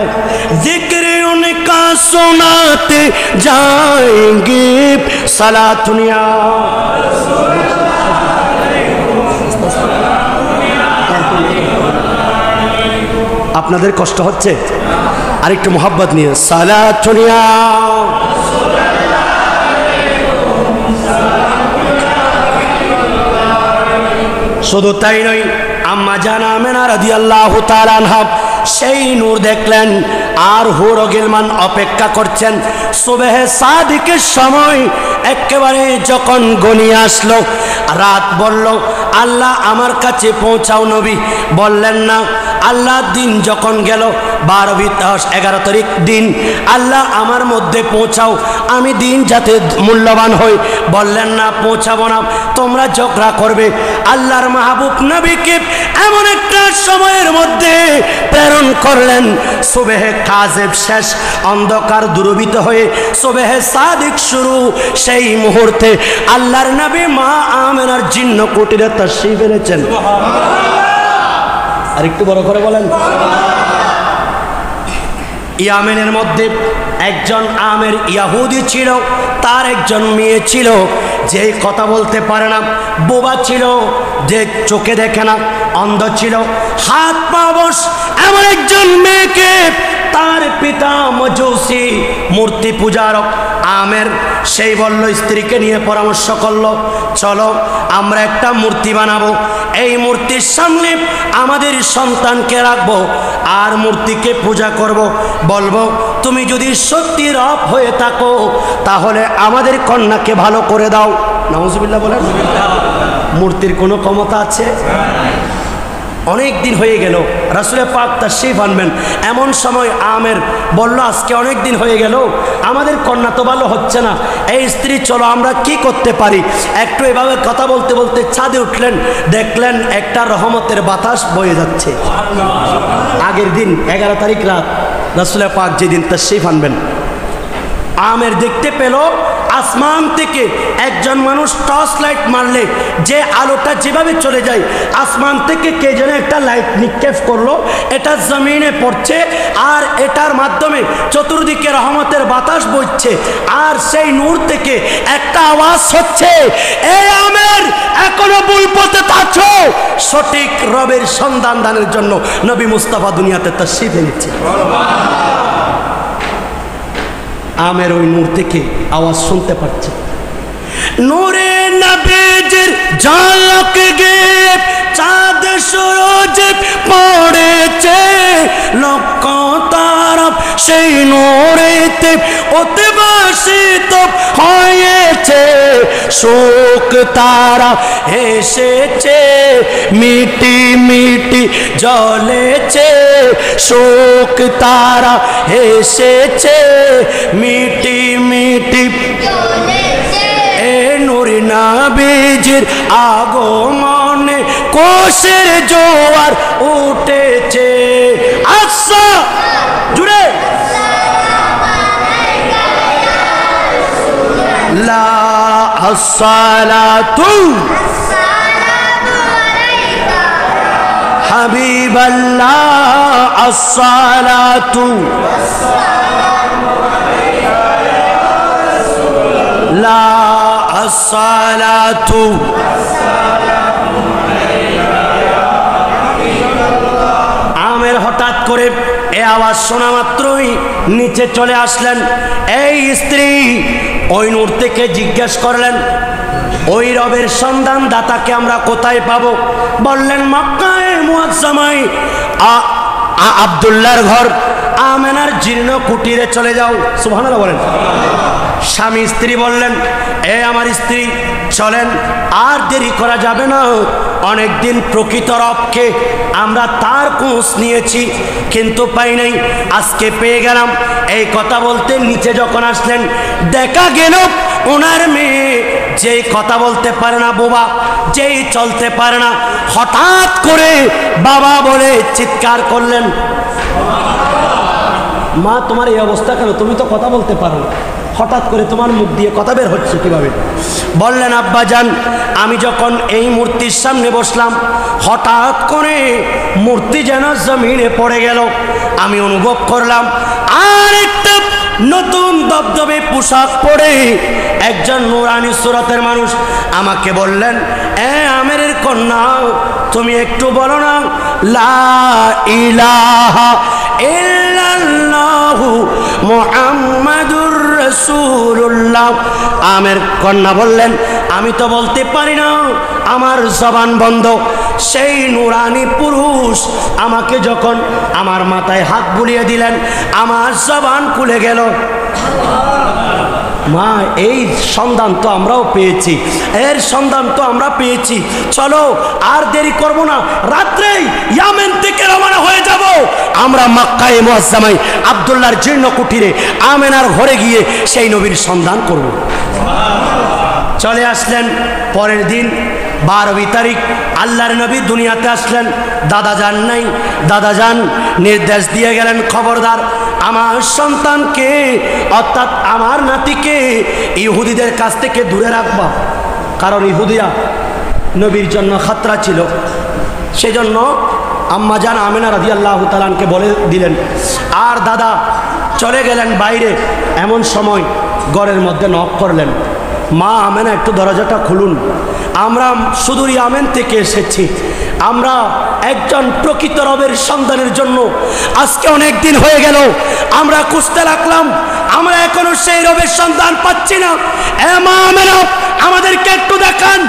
जिक्र उनका सुनाते जाएंगे। सलातुनिया আপনাদের কষ্ট হচ্ছে? আরেকটু মোহাব্বত নিয়ে সালাতুনিয়া। শুধু তাই নয়, আম্মা জান আমেনা রাদিয়াল্লাহু তাআলা আনহা সেই নূর দেখলেন, আর হুর গিলমান অপেক্ষা করছেন। সুবহে সাদিকের সময় একেবারে যখন গনিয়ে আসলো, রাত বলল, আল্লাহ আমার কাছে পৌঁছাও নবী। বললেন না। আল্লাহ দিন যখন গেল 11 তারিখ দিন, আল্লাহ আমার মধ্যে পৌঁছাও, আমি দিন যাতে মূল্যবান হই। বললেন না, পৌঁছাবো না, তোমরা ঝগড়া করবে। আল্লাহর মাহবুব নবীকে এমন একটা সময়ের মধ্যে প্রেরণ করলেন, সুবহে কাযিব শেষ, অন্ধকার দূরীভূত হয়ে সুবহে সাদিক শুরু। সেই মুহূর্তে আল্লাহর নবী মা আমেনার জিন্ন কুটিরে তাশরীফ এনেছেন। আর একটু বড় করে বলেন। ইয়ামেনের মধ্যে একজন আমের ইয়াহুদি ছিল, তার একজন মেয়ে ছিল যে কথা বলতে পারে না, বোবা ছিল, যে চোখে দেখে না, অন্ধ ছিল, হাত পা বশ। এমন একজন মেয়েকে তার পিতা মজুসি মূর্তি পূজারক আমের সেই বলল, স্ত্রীকে নিয়ে পরামর্শ করলো, চলো আমরা একটা মূর্তি বানাবো, এই মূর্তির সামনে আমাদের সন্তানকে রাখবো আর মূর্তিকে পূজা করব। বলবো তুমি যদি সত্যি রব হয়ে থাকো তাহলে আমাদের কন্যাকে ভালো করে দাও। নাউজুবিল্লাহ বলেন। মূর্তির কোনো ক্ষমতা আছে? অনেক দিন হয়ে গেল, রাসূল পাক তাশরীফ আনবেন, এমন সময় আমের বলল, আজকে অনেক দিন হয়ে গেল, আমাদের কন্যা তো ভালো হচ্ছে না, এই স্ত্রী চলো আমরা কি করতে পারি। একটু এভাবে কথা বলতে বলতে ছাদে উঠলেন, দেখলেন একটা রহমতের বাতাস বয়ে যাচ্ছে। আগের দিন 11 তারিখ রাত রাসূল পাক যেদিন তাশরীফ আনবেন, আমের দেখতে পেল আসমান থেকে একজন মানুষ টর্চ লাইট মারলে যে আলোটা যেভাবে চলে যায়, আসমান থেকে কে যেন একটা লাইট নিক্ষেপ করলো, এটা জমিনে পড়ছে আর এটার মাধ্যমে চতুর্দিকে রহমতের বাতাস বইছে আর সেই নূর থেকে একটা আওয়াজ হচ্ছে, এই আমের এখনো ভুল পথে থাকছো, সঠিক রবের সন্ধান দানের জন্য নবী মুস্তাফা দুনিয়াতে তাশরীফ এনেছে। আমের ওই নূর থেকে আওয়াজ শুনতে পাচ্ছে, নূরে নবীজির ঝলক গে চাঁদ সূরজ পড়েছে, লক্ষ তারা সেই নূরেতে উদ্ভাসিত হয়েছে, শোক তারা এসেছে মিটি মিটি জ্বলেছে, শোক তারা এসেছে মিটি মিটি জ্বলেছে, এ নূরে নবীজির আগমনে কোষের জোয়ার উঠেছে। আচ্ছা জুড়ে লা আসসালাতু হাবিবাল্লাহ, আসসালাতু লা আসসালাতু। আমের হঠাৎ করে এ আওয়াজ শোনা মাত্রই নিচে চলে আসলেন। এই স্ত্রী ওই নূর থেকে জিজ্ঞেস করলেন, ওই রবের সন্ধান দাতাকে আমরা কোথায় পাবো? বললেন মক্কায়ে মুআজ্জামায় আব্দুল্লাহর ঘর আমেনার জীর্ণ কুটিরে চলে যাও। সুবহানাল্লাহ বলেন। স্বামী স্ত্রী বললেন, এ আমার স্ত্রী চলেন, আর দেরি করা যাবে না, অনেক দিন প্রকৃত রবকে আমরা তার খোঁজ নিয়েছি কিন্তু পাই নাই, আজকে পেয়ে গেলাম। এই কথা বলতে নিচে যখন আসলেন দেখা গেল ওনার মেয়ে যেই কথা বলতে পারে না, বোবা, যেই চলতে পারে না, হঠাৎ করে বাবা বলে চিৎকার করলেন, মা তোমার এই অবস্থা কেন? তুমি তো কথা বলতে পারো না, হঠাৎ করে তোমার মুখ দিয়ে কথা বের হচ্ছে কিভাবে? বললেন আব্বাজান, আমি যখন এই মূর্তির সামনে বসলাম হঠাৎ করে মূর্তি যেন জমিনে পড়ে গেল, আমি অনুভব করলাম আর একটা নতুন দবদবে পোশাক পরে একজন নূরানি সুরতের মানুষ আমাকে বললেন, এ আমেরের কন্যা তুমি একটু বলো না লা ইলাহা ইল্লাল্লাহু মুহাম্মাদুর রাসূলুল্লাহ। আমের কন্যা বললেন, আমি তো বলতে পারি না, আমার জবান বন্ধ। সেই নূরানি পুরুষ আমাকে যখন আমার মাথায় হাত বুলিয়ে দিলেন আমার জবান খুলে গেল। মা এই সন্ধান তো আমরাও পেয়েছি, এর সন্ধান তো আমরা পেয়েছি, চলো আর দেরি করব না, রাত্রেই ইয়ামেন থেকে রওনা হয়ে যাব আমরা মক্কায়ে মুআজ্জামায় আব্দুল্লাহর জীর্ণ কুটিরে আমেনার ঘরে গিয়ে সেই নবীর সন্ধান করব। চলে আসলেন পরের দিন 12 তারিখ আল্লাহর নবী দুনিয়াতে আসলেন। দাদা যান নাই, দাদা যান নির্দেশ দিয়ে গেলেন, খবরদার আমার সন্তানকে অর্থাৎ আমার নাতিকে ইহুদিদের কাছ থেকে দূরে রাখবা, কারণ ইহুদিরা নবীর জন্য খাতরা ছিল। সেজন্য আম্মা জান আমিনা রাদিয়াল্লাহু তাআলাকে বলে দিলেন। আর দাদা চলে গেলেন বাইরে, এমন সময় ঘরের মধ্যে নক করলেন, মা আমেনা একটু দরজাটা খুলুন। আমরা সুদূর ইয়ামেন থেকে এসেছি। আমরা একজন প্রকৃত রবের সন্ধানের জন্য আজকে অনেক দিন হয়ে গেল আমরা খুঁজতে লাগলাম, আমরা এখনো সেই রবের সন্ধান পাচ্ছি না। আমাদেরকে একটু দেখান,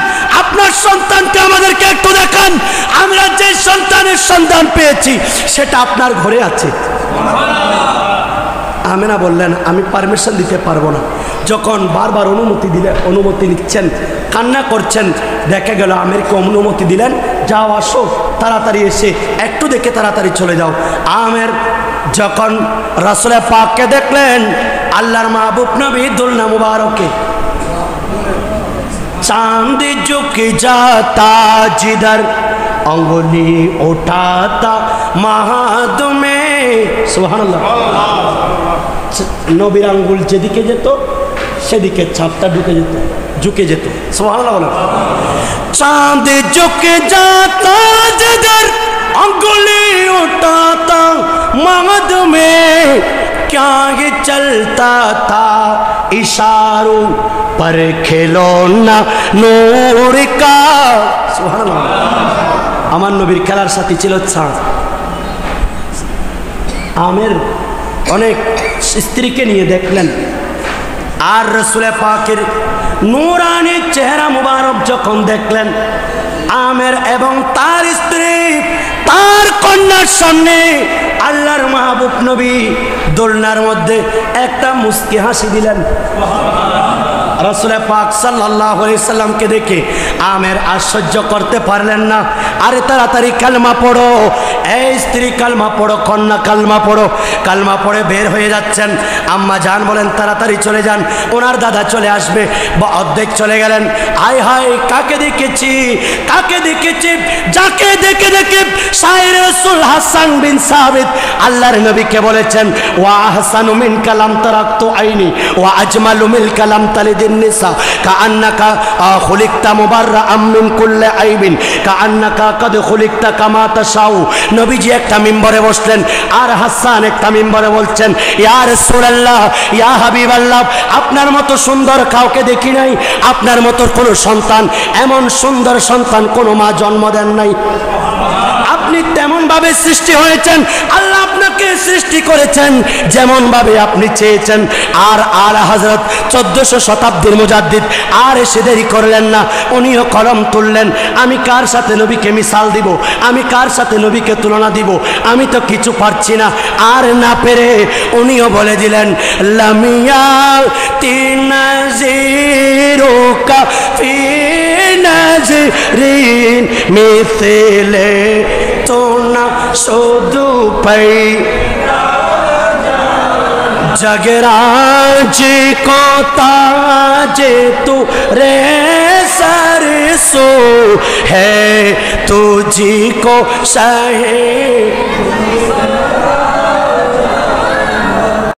আপনার সন্তানকে আমাদেরকে একটু দেখান। আমরা যে সন্তানের সন্ধান পেয়েছি সেটা আপনার ঘরে আছে। আমেনা বললেন আমি পারমিশন দিতে পারবো না। যখন বারবার অনুমতি নিচ্ছেন, কান্না করছেন, দেখা গেল আমেরকে অনুমতি দিলেন, যাও আসো, তাড়াতাড়ি এসে একটু দেখে তাড়াতাড়ি চলে যাও। আমের যখন রাসূল পাককে দেখলেন, আল্লাহর মাহবুব নবী দুলনা মুবারকে चांद झुक जाता जिधर अंगुली उठाता महाद में सुबहानाल्लाह। नबीर आंगुल जेदिके जेत सेदिके छापटा झुके जेत सुबहानाल्लाह। चांद झुक जाता जिधर अंगुली उठाता महाद में क्या ये चलता था इशारों पर खिलौना नूर का सुबहानाल्लाह। আমার নবীর খেলার সাথী ছিল চাঁদ। আমের অনেক স্ত্রীকে নিয়ে দেখলেন, আর রাসূল পাকের নূরানি চেহারা মুবারক যখন দেখলেন, আমের এবং তার স্ত্রী তার কন্যার সামনে আল্লাহর মাহবুব নবী দোলনার মধ্যে একটা মুস্কি হাসি দিলেন। রাসূল পাক সাল্লাল্লাহু আলাইহি সাল্লামকে দেখে আমের আশ্চর্য করতে পারলেন না। আরে তাড়াতাড়ি কালমা পড়ো, এই স্ত্রী কালমা পড়ো, কন্যা কালমা পড়ো। কালমা পড়ে বের হয়ে যাচ্ছেন। আম্মা জান বলেন তাড়াতাড়ি চলে যান, ওনার দাদা চলে আসবে। বা অর্ধেক চলে গেলেন। হায় হায়, কাকে দেখেছি, কাকে দেখেছি, যাকে দেখে দেখে শায়ের রাসূল হাসান বিন সাবিত আল্লাহর নবীকে বলেছেন, ওয়া আহসানু মিন কালাম তারাকতু আইনি ওয়া আজমালু মিন কালাম তালিদিন নিসা কাআন্নাকা খুলিকতা মুবাররাআম মিন কুল্লি আইবিন কাআন্নাকা কদ খুলিকতা কামা তাশাউ। নবীজি একটা মিম্বরে বসলেন, আর হাসান একটা মিম্বরে বলছেন, ইয়া রাসূলুল্লাহ, ইয়া হাবিবাল্লাহ, আপনার মতো সুন্দর কাউকে দেখি নাই, আপনার মতো কোনো সন্তান, এমন সুন্দর সন্তান কোনো মা জন্ম দেন নাই। আপনি তেমন ভাবে সৃষ্টি হয়েছেন, আল্লাহ আপনাকে সৃষ্টি করেছেন যেমন ভাবে আপনি চেয়েছেন। আর আলা হযরত 1400 শতাব্দীর মুজাদ্দিদ আর এসে দেরি করলেন না, উনিও কলম তুললেন। আমি কার সাথে নবীকে মিসাল দিব, আমি কার সাথে নবীকে তুলনা দিব, আমি তো কিছু পারছি না। আর না পেরে উনিও বলে দিলেন, লামিয়া তিনাজিরুকা ফি নাজরিন মিথলে তো না শুধু পাই जगराज को ताजे तू रे सरसो है तुझी को सहे